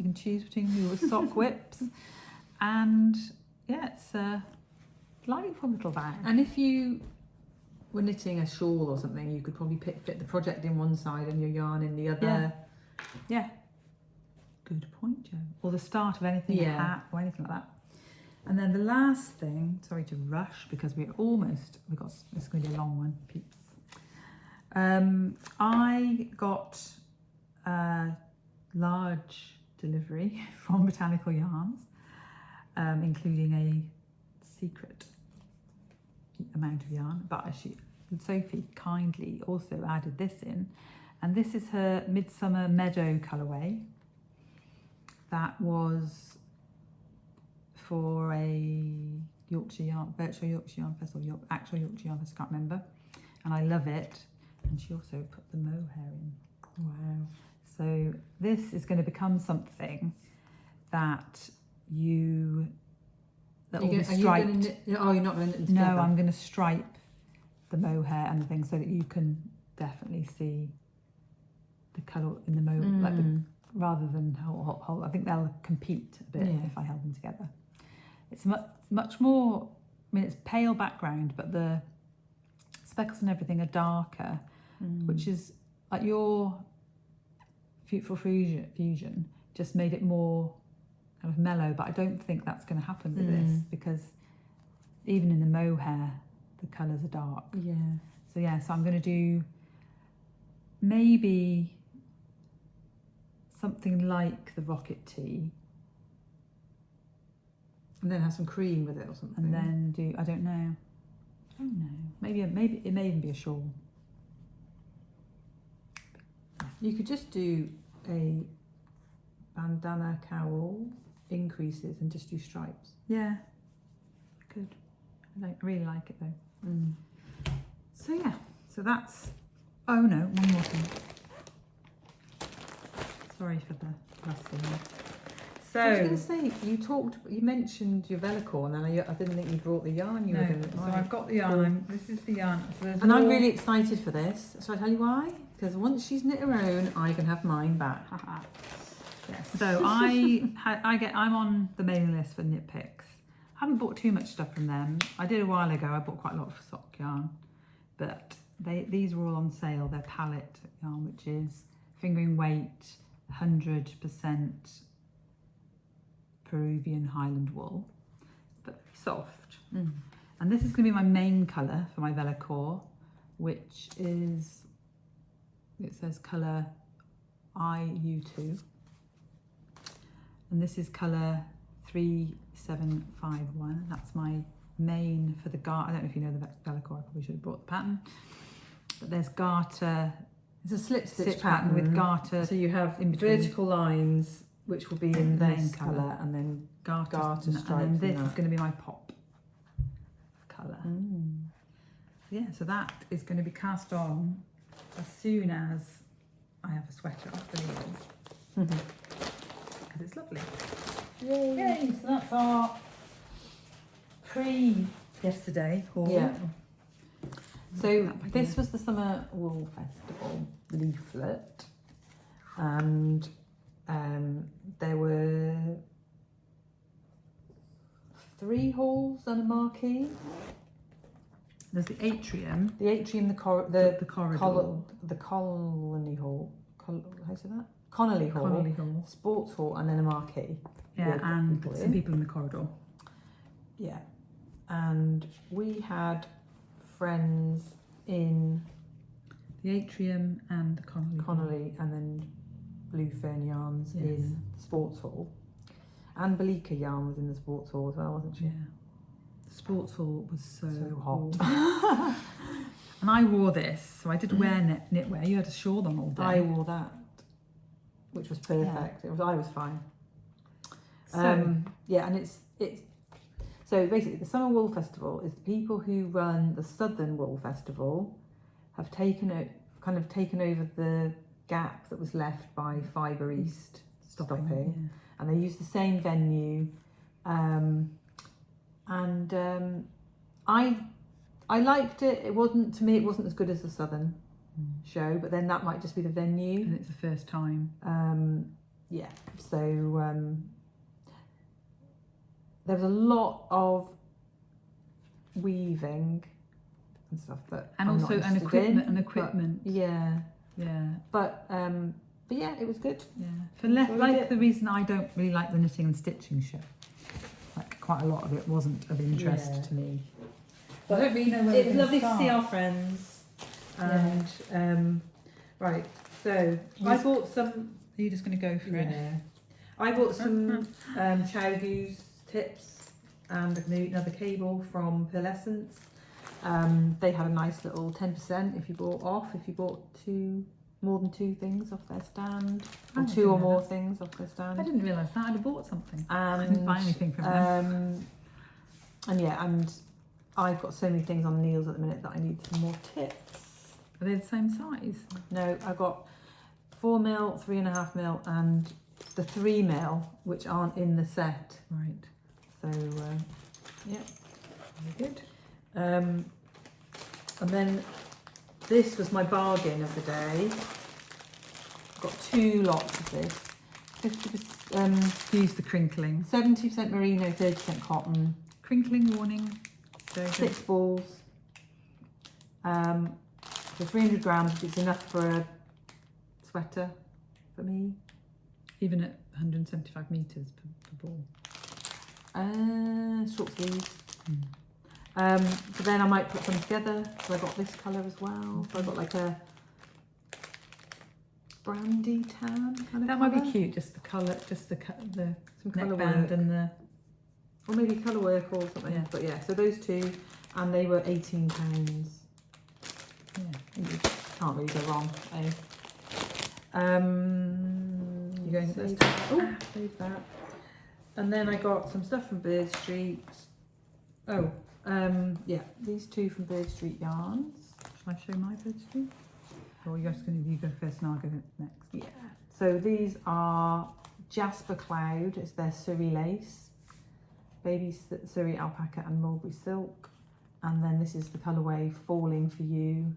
can choose between your sock whips. And yeah, it's a delightful little bag. And if you were knitting a shawl or something, you could probably fit the project in one side and your yarn in the other. Yeah. Good point, Joe. Or the start of anything, a hat or anything like that. And then the last thing, sorry to rush because it's going to be a long one, peeps. I got a large delivery from Botanical Yarns, including a secret amount of yarn, but Sophie kindly also added this in, and this is her Midsummer Meadow colourway. That was for a Yorkshire Yarn, virtual Yorkshire Yarn Festival, actual Yorkshire Yarn Festival, I can't remember, and I love it. And she also put the mohair in. Wow. So this is going to become something that will be striped. You're not going to knit them No, together? I'm going to stripe the mohair and the thing so that you can definitely see the colour in the mohair, rather than whole. I think they'll compete a bit if I held them together. It's much more, I mean, it's pale background, but the speckles and everything are darker, which is like your Fruitful Fusion just made it more kind of mellow, but I don't think that's going to happen with this, because even in the mohair the colours are dark. So I'm going to do maybe something like the Rocket Tea, and then have some cream with it or something, and then do, I don't know, maybe it may even be a shawl. You could just do a bandana cowl increases and just do stripes. Yeah, good. I really like it though. So yeah, so that's, oh no, one more thing. Sorry for the rustling. So, I was going to say, you mentioned your Velacor, and then I didn't think you brought the yarn you were going to so I've got the yarn. This is the yarn. So and I'm really excited for this. Shall I tell you why? Because once she's knit her own, I can have mine back. Yes. So I'm on the mailing list for Knit Picks. I haven't bought too much stuff from them. I did a while ago. I bought quite a lot of sock yarn, but these were all on sale. They're palette yarn, which is fingering weight, 100% Peruvian Highland wool, but soft. And this is going to be my main colour for my Velacor, which is, it says colour IU2, and this is colour 3751. That's my main for the garter. I don't know if you know the Velacor, I probably should have brought the pattern, but there's garter. It's a slip stitch pattern with garter. So you have in between. vertical lines, which will be in The this main colour, and then garter stripes. and then this is going to be my pop colour. Mm. So yeah, so that is going to be cast on as soon as I have a sweater off the needles, because it's lovely. Yay! Yay! So that's our pre-yesterday haul. Yeah. So That back this in was the Summer Wool Festival leaflet, and there were 3 halls and a marquee. There's the atrium, The atrium, the corridor, the colony hall. How do you say that? Connolly Hall, Connolly Hall. sports hall, and then a marquee. Yeah, with and people some in. people in the corridor. Yeah, and we had friends in The atrium and the Connolly, and then Blue Fern Yarns Yes. in the sports hall. And Balika Yarn was in the sports hall as well, wasn't she? Yeah. The sports hall was so hot. warm. And I wore this, so I did wear knitwear. You had a shawl on all day. I wore that, which was perfect. I was fine. So, Yeah, and it's so basically the Summer Wool Festival is the people who run the Southern Wool Festival have taken over the gap that was left by Fibre East stopping. And they use the same venue, and I liked it. It wasn't, to me, it wasn't as good as the Southern show, but then that might just be the venue. And it's the first time. Yeah, so there was a lot of weaving and stuff that And I'm also not and interested equipment. But yeah, Yeah. but yeah, it was good. Yeah. For Enjoyed like it. the reason I don't really like the knitting and stitching show. Like quite a lot of it wasn't of interest Yeah. to me. But I don't really know where it we're was gonna lovely to see start. our friends. And right, so I Yes. bought some. Are you just going to go for it? Yeah, I bought some Chow Goose tips and another cable from Pearlescence. They had a nice little 10% if you bought more than 2 things off their stand, or Oh, 2 or didn't know more that. things off their stand. I didn't realise that. I'd have bought something. I And didn't buy anything from them. and yeah, and I've got so many things on Neil's at the minute that I need some more tips. Are they the same size? No, I've got 4mm, 3.5mm, and the 3mm, which aren't in the set. Right. So yeah, Very good. and then this was my bargain of the day. Got 2 lots of this. 50%, Use the crinkling. 70% merino, 30% cotton. Crinkling warning. Jojo. 6 balls. For 300 grams, it's enough for a sweater for me. Even at 175 metres per ball. Short sleeves. But then I might put them together. So I got this colour as well. So I got like a brandy tan kind of That might be cute. Just the colour, just the Some colour neckband work. and the. Or maybe colour work or something. Yeah. But yeah, so those 2, and they were £18. Yeah. You can't really go wrong, eh? You going save first? that. Oh, save that. And then I got some stuff from Birdstreet. Oh, yeah, these 2 from Birdstreet Yarns. Shall I show my Birdstreet? Or you're just going to go first and I'll go next? Yeah. So these are Jasper Cloud. It's their Suri lace, baby Suri alpaca and mulberry silk, and then this is the colourway Falling for You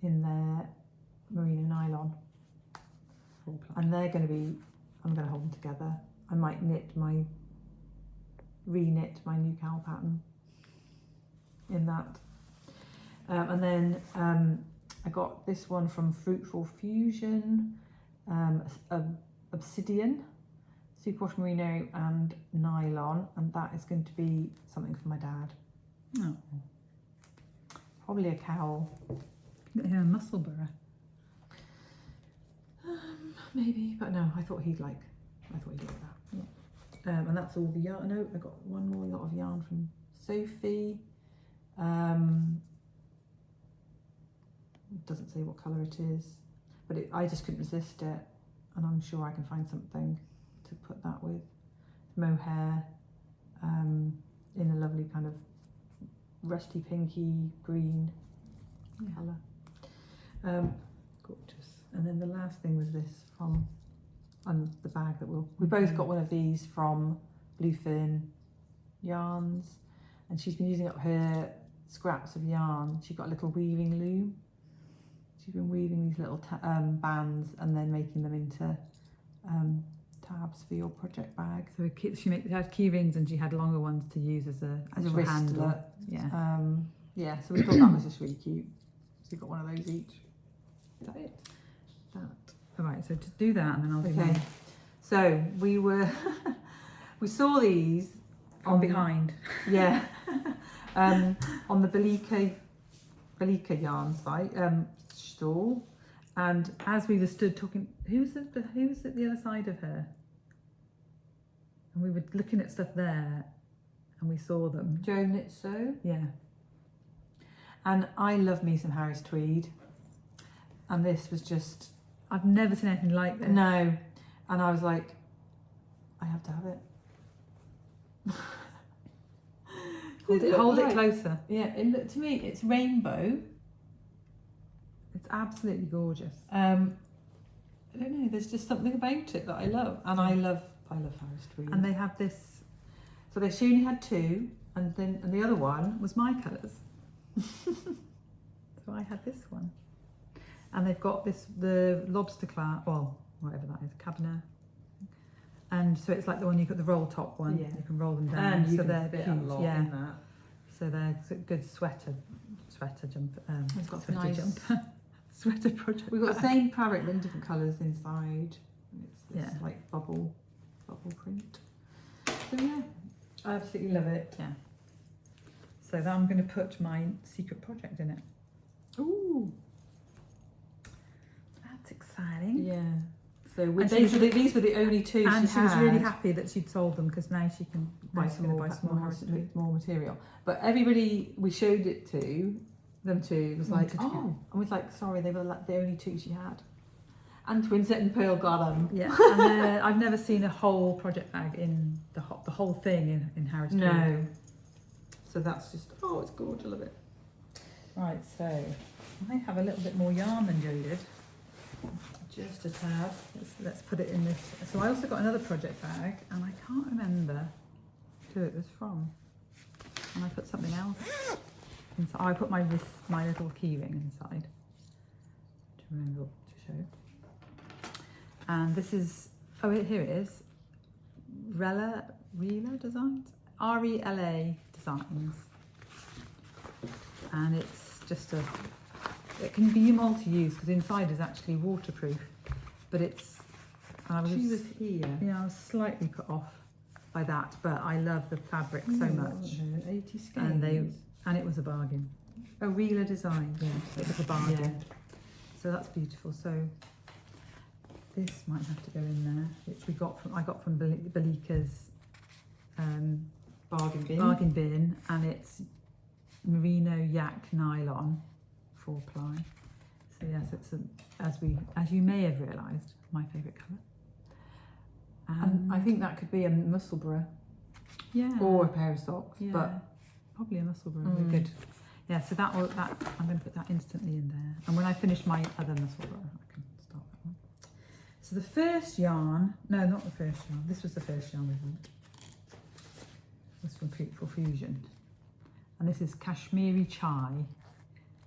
in their merino nylon. And they're going to be, I'm going to hold them together. I might re-knit my new cowl pattern in that. And then I got this one from Fruitful Fusion, Obsidian, superwash merino and nylon, and that is going to be something for my dad. Oh. Probably a cowl. A muscle burra. Maybe, but no, I thought he'd like that. Yeah. And that's all the yarn. No, I got one more lot of yarn from Sophie. It doesn't say what colour it is, but I just couldn't resist it, and I'm sure I can find something to put that with. Mohair in a lovely kind of rusty pinky green colour. Gorgeous. And then the last thing was this from the bag that we both got one of these from Bluefin Yarns, and she's been using up her scraps of yarn. She got a little weaving loom. She's been weaving these little bands and then making them into tabs for your project bag. So she had key rings and she had longer ones to use as a wristlet. handle. Yeah. Yeah, so we thought that was just really cute. So we got one of those each. Is that it? That. All right, so to do that and then I'll do Okay. mine. So we saw these On behind. Yeah. On the Alpaca Yarn site, stall, and As we were stood talking, who was at the other side of her? And we were looking at stuff there and we saw them. Joe Knit Sew, Yeah. and I love me some Harris Tweed, and this was just I've never seen anything like this. no, and I was like, I have to have it. Hold it closer. Yeah, to me it's rainbow. It's absolutely gorgeous. I don't know. There's just something about it that I love, and I love Harris Tweed. And they have this, So she only had two, and the other one. was my colours. So I had this one. And they've got the lobster claw, well, whatever that is, cabinet. And so it's like the one you got the roll top one. Yeah. You can roll them down. And you so can they're fit cute. a lot Yeah. in that. So they're good sweater jump. It's got sweater nice- jumper. Sweater project. We've got the bag. same fabric but in different colours inside. It's this Yeah. like bubble print. So yeah, I absolutely love it. Yeah. So that I'm going to put my secret project in it. Ooh. That's exciting. Yeah. So And she was- these were the only two And she was really had. happy that she'd sold them because now she can Buy some more, Harris Tweed. more material. But everybody we showed it to, them two, was like, Wanted to oh, and was like, sorry, they were like the only two she had. And Twinset and Purl got them. Yeah, and I've never seen a whole project bag in the whole thing in Harris Tweed. No. So that's just, oh, it's gorgeous. I love it. Right, so I have a little bit more yarn than Joe did. Just a tab. Let's put it in this. So I also got another project bag, and I can't remember who it was from. And I put something else inside. I put my little key ring inside to remember what to show. And this is, oh, here it is. Rela Designs? RELA Designs. And it's just it can be multi-use because inside is actually waterproof, but it's, She was here. yeah, I was slightly put off by that, but I love the fabric so much. 80 skeins. And it was a bargain. Oh, Reela Design. Yeah, it was a bargain. Yeah. So that's beautiful. So this might have to go in there, which I got from Balika's bargain bin, and it's merino yak nylon 4-ply. So yes, it's as you may have realised, my favourite colour. And I think that could be a muscle burra yeah, or a pair of socks. yeah, But probably a muscle burra. Mm. Good. Yeah, so that I'm going to put that instantly in there. And when I finish my other muscle row, I can start that one. So the first yarn, no, not the first yarn. This was the first yarn we had. This from Fruitful Fusion, and this is Kashmiri Chai.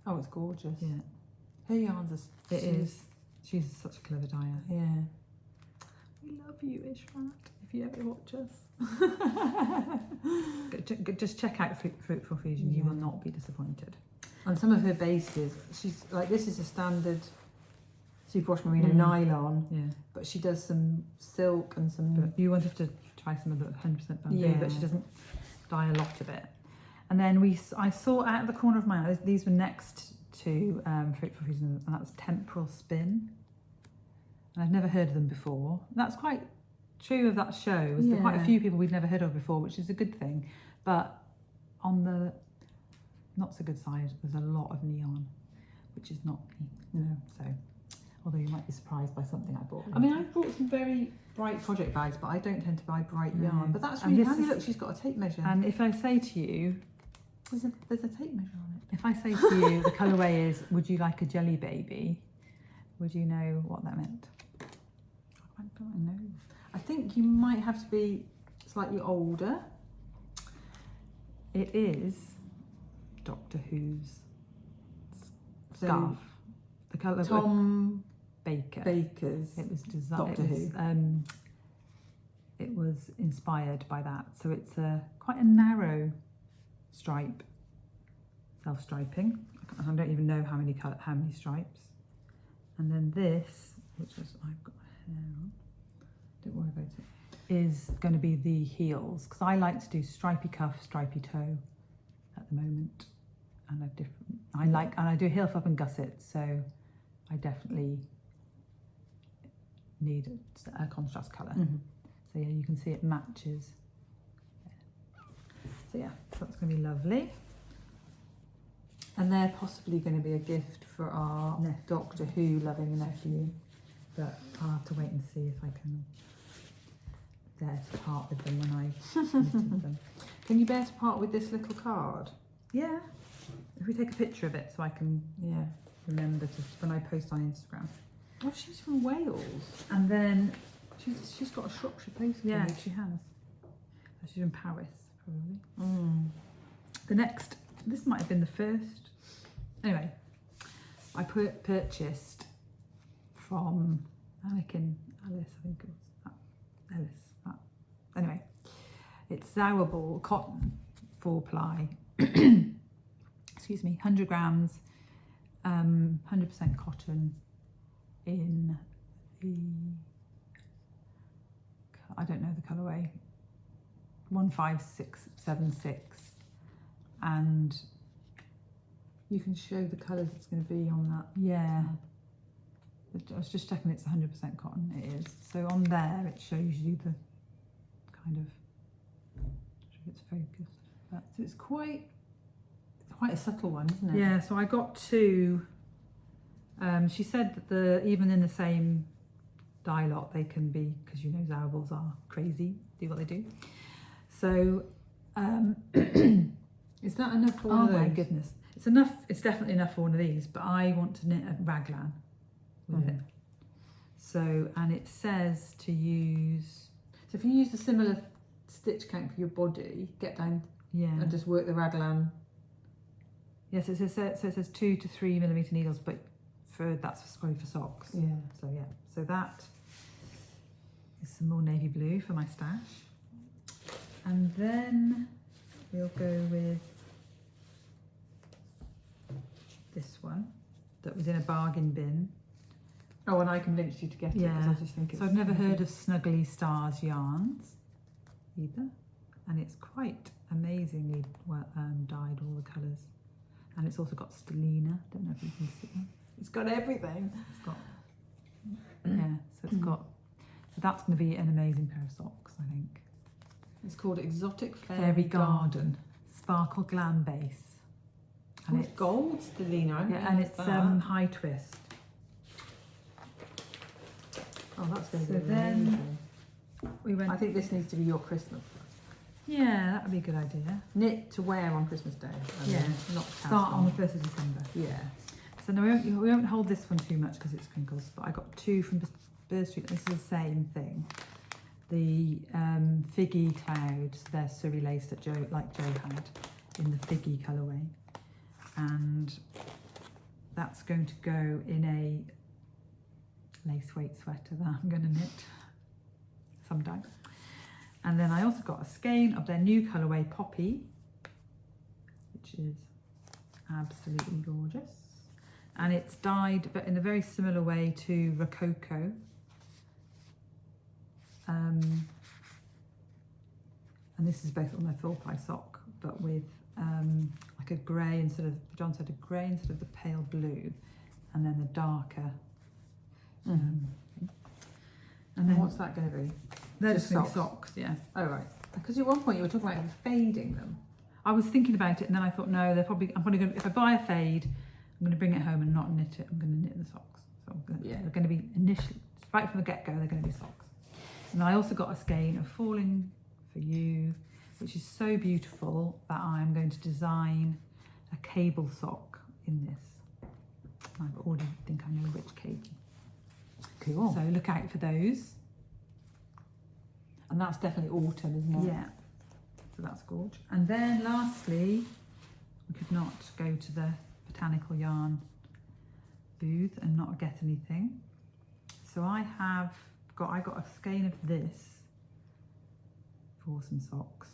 Oh, it's gorgeous. Yeah, Her yarns are. it is. She's such a clever dyer. Yeah. We love you, Ishrat, if you ever watch us. Just check out Fruitful Fusion, you will not be disappointed. And some of her bases, she's like, this is a standard superwash merino nylon, Yeah, but she does some silk and some. but you wanted to try some of the 100% bamboo, Yeah. but she doesn't dye a lot of it. And then I saw out of the corner of my eye, these were next to Fruitful Fusion, and that was Temporal Spin. And I've never heard of them before. That's quite true of that show. There quite a few people we've never heard of before, which is a good thing. But on the not so good side, there's a lot of neon, which is not me, so although you might be surprised by something I bought. I mean, I've brought some very bright project bags, but I don't tend to buy bright yarn. But that's really handy. Look, she's got a tape measure. And if I say to you, there's a tape measure on it. if I say to you the colourway is, would you like a jelly baby? Would you know what that meant? I don't know. I think you might have to be slightly older. It is Doctor Who's So scarf. The colour Tom Baker. Baker's. It was designed. Doctor Who. It was inspired by that. So it's quite a narrow stripe, self-striping. I don't even know how many stripes. And then this, which is I've got my hair on. Don't worry about it. Is going to be the heels, because I like to do stripy cuff, stripy toe at the moment, and I do heel flap and gusset, so I definitely need a contrast colour. So yeah, you can see it matches. So yeah, that's going to be lovely. And they're possibly going to be a gift for our Doctor Who loving nephew. But I'll have to wait and see if I can dare to part with them when I knitted them. Can you bear to part with this little card? Yeah, if we take a picture of it so I can remember to when I post on Instagram. Oh, she's from Wales. And then She's got a Shropshire postcode. yeah, she has. She's in Paris probably. The next, this might have been the first. Anyway, I purchased from Alice, I think it was Alice. Anyway, it's Zowable cotton 4-ply. Excuse me, 100 grams, 100% cotton in the, I don't know the colourway, 15676, and You can show the colours it's going to be on that. yeah. I was just checking it's 100% cotton, it is. So on there it shows you the kind of, if it's focused. But So it's quite a subtle one, isn't it? yeah, so I got two. She said that even in the same dye lot they can be, because you know Zowables are crazy, do what they do. So Is that enough for one oh of those? my goodness, it's enough. It's definitely enough for one of these, but I want to knit a raglan with it. So, and it says to use, So if you use a similar stitch count for your body, get down and just work the raglan. Yes, it says 2 to 3 millimeter needles, but that's probably for socks. Yeah. So yeah, so that is some more navy blue for my stash, and then we'll go with this one that was in a bargain bin. Oh, and I convinced you to get it because I just think it's. So I've never heard of Snuggly Stars yarns either, and it's quite amazingly well dyed, all the colours, and it's also got stellina. Don't know if you can see it. It's got everything. It's got so it's got. So that's going to be an amazing pair of socks, I think. It's called Exotic Fairy Garden Sparkle Glam Base, And it's gold, Stellina. yeah, and it's high twist. Oh, that's going to So be then amazing. we went. I think this needs to be your Christmas. Yeah, that would be a good idea. Knit to wear on Christmas Day. Yeah. Not Start on the 1st of December. Yeah. So no, we won't hold this one too much because it's crinkles, but I got 2 from Birdstreet. This is the same thing. The figgy clouds, they're Suri lace that Joe had in the figgy colourway. And that's going to go in a lace weight sweater that I'm going to knit sometime. And then I also got a skein of their new colourway Poppy, which is absolutely gorgeous. And it's dyed, but in a very similar way to Rococo. And this is both on their full price sock, but with like a grey instead of, John said, a grey instead of the pale blue, and then the darker. Mm. And then what's that going to be? They're Just just socks, yeah. Oh, right. Because at one point you were talking about fading them. I was thinking about it, and then I thought, no, I'm probably going to, if I buy a fade, I'm going to bring it home and not knit it. I'm going to knit the socks. So they're going to be initially, right from the get-go, they're going to be socks. And I also got a skein of Falling for You, which is so beautiful that I'm going to design a cable sock in this. I already think I know which cable. Cool. So look out for those. And that's definitely autumn, isn't it? Yeah. So that's gorgeous. And then lastly, we could not go to the Botanical Yarn booth and not get anything. So I got a skein of this for some socks,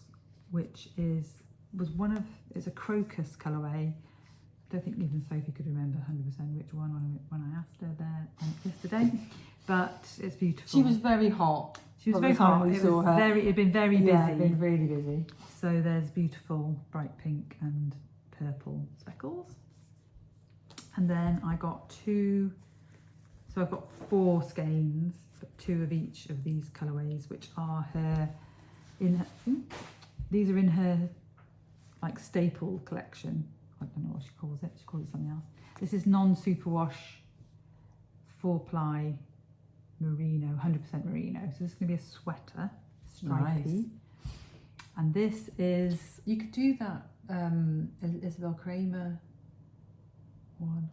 which it's a crocus colourway. I don't think even Sophie could remember 100% which one when I asked her there yesterday, but it's beautiful. She was very hot. She was very hot. It'd been very busy. Yeah, it'd been really busy. So there's beautiful bright pink and purple speckles. And then I got 2, so I've got 4 skeins, but 2 of each of these colourways, which are these are in her like staple collection. I don't know what she calls it. She calls it something else. This is non-superwash 4-ply merino, 100% merino. So this is going to be a sweater, stripy. Nice. And this is... You could do that Isabel Kraemer one.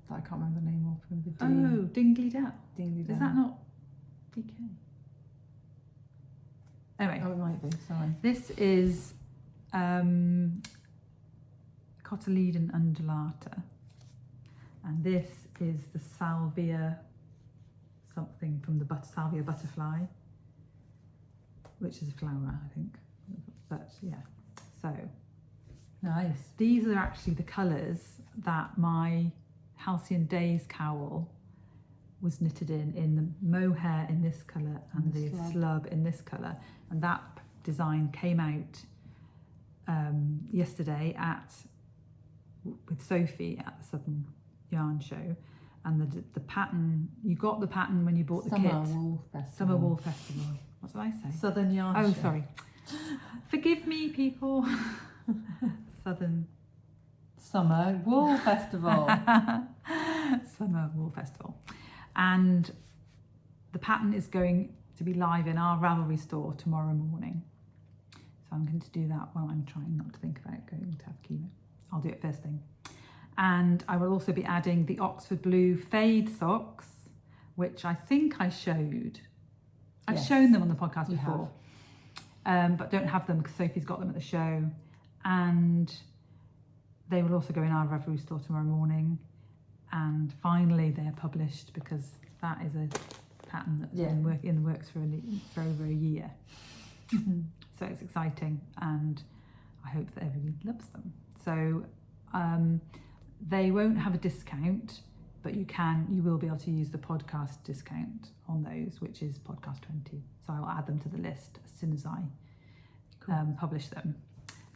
That I can't remember the name of. With the D. Oh, Dingley Dell. Dingley Dell. Is that not DK? Anyway. Oh, it might be, sorry. This is Cotyledon undulata, and this is the salvia something from the salvia butterfly, which is a flower, I think. But yeah, so nice. These are actually the colours that my Halcyon Days cowl was knitted in the mohair in this colour and the slub in this colour, and that design came out yesterday with Sophie at the Southern Yarn Show, and the pattern, you got the pattern when you bought the kit. Summer Wool Festival. What did I say? Southern Yarn Show. Oh, sorry. Forgive me, people. Summer Wool Festival. Summer Wool Festival. And the pattern is going to be live in our Ravelry store tomorrow morning. So I'm going to do that while I'm trying not to think about going to have chemo. I'll do it first thing. And I will also be adding the Oxford Blue Fade socks, which I think I showed. I've shown them on the podcast before, but don't have them because Sophie's got them at the show. And they will also go in our Ravelry store tomorrow morning. And finally they're published, because that is a pattern that's been in the works for over a year. So it's exciting, and I hope that everybody loves them. So they won't have a discount, but you will be able to use the podcast discount on those, which is podcast 20. So I'll add them to the list as soon as I publish them.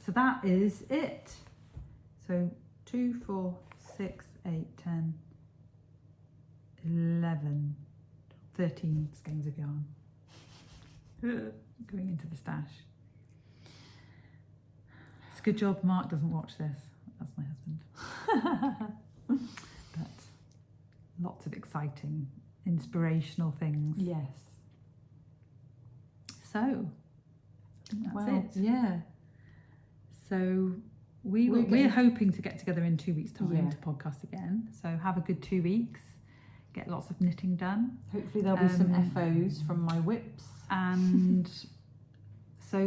So that is it. So 2, 4, 6, 8, 10, 11, 13 skeins of yarn going into the stash. It's a good job Mark doesn't watch this. That's my husband. But lots of exciting, inspirational things. Yes. So I think that's it. Yeah. So we're hoping to get together in 2 weeks' time to podcast again. So have a good 2 weeks. Get lots of knitting done. Hopefully there'll be some FOs from my whips. And so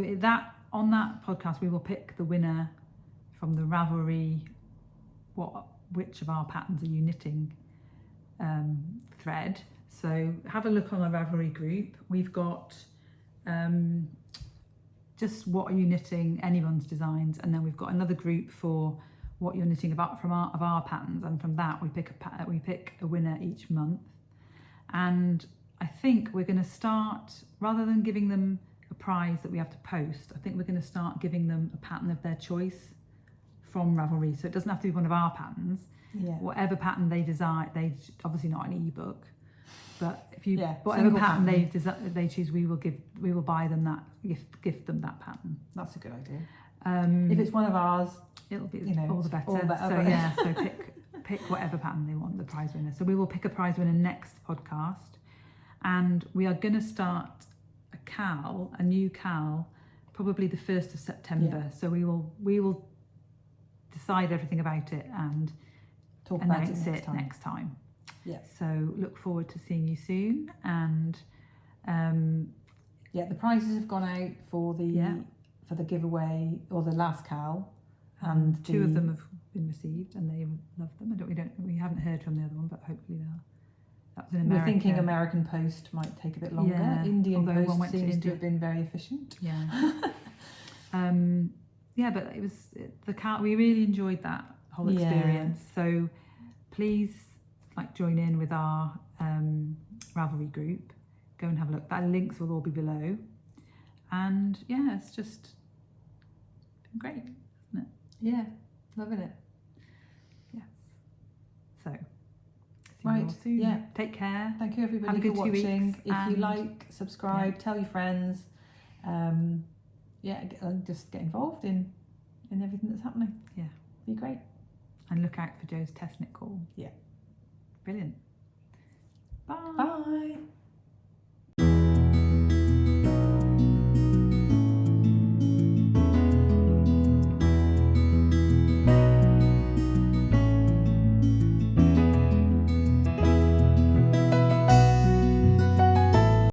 on that podcast we will pick the winner from the Ravelry which of our patterns are you knitting thread. So have a look on the Ravelry group. We've got just what are you knitting, anyone's designs, and then we've got another group for what you're knitting about of our patterns, and from that we pick a winner each month. And I think we're going to start, rather than giving them a prize that we have to post, I think we're going to start giving them a pattern of their choice from Ravelry. So it doesn't have to be one of our patterns. Yeah. Whatever pattern they design, obviously not an ebook, but if you whatever single pattern they choose, we will buy them that gift them that pattern. That's a good idea. If it's one of ours, it'll be all the better. So pick whatever pattern they want, the prize winner. So we will pick a prize winner next podcast, and we are going to start a new cowl, probably the 1st of September. So we will decide everything about it and announce it next time. Yeah. So look forward to seeing you soon. And the prizes have gone out for the giveaway or the last cowl, and 2 of them have been received and they love them. We haven't heard from the other one, but hopefully that was in America. We're thinking American Post might take a bit longer. Yeah, Indian Post seems to have been very efficient. Yeah. But it was the cowl. We really enjoyed that whole experience. So please join in with our Ravelry group. Go and have a look. That links will all be below. And it's just been great, isn't it? Yeah, loving it. Yes. So see right. you all soon. Yeah. Take care. Thank you everybody Have a good for 2 watching. weeks, If you like, subscribe, tell your friends. Just get involved in everything that's happening. Yeah. Be great. And look out for Joe's test knit call. Yeah. Brilliant. Bye. Bye.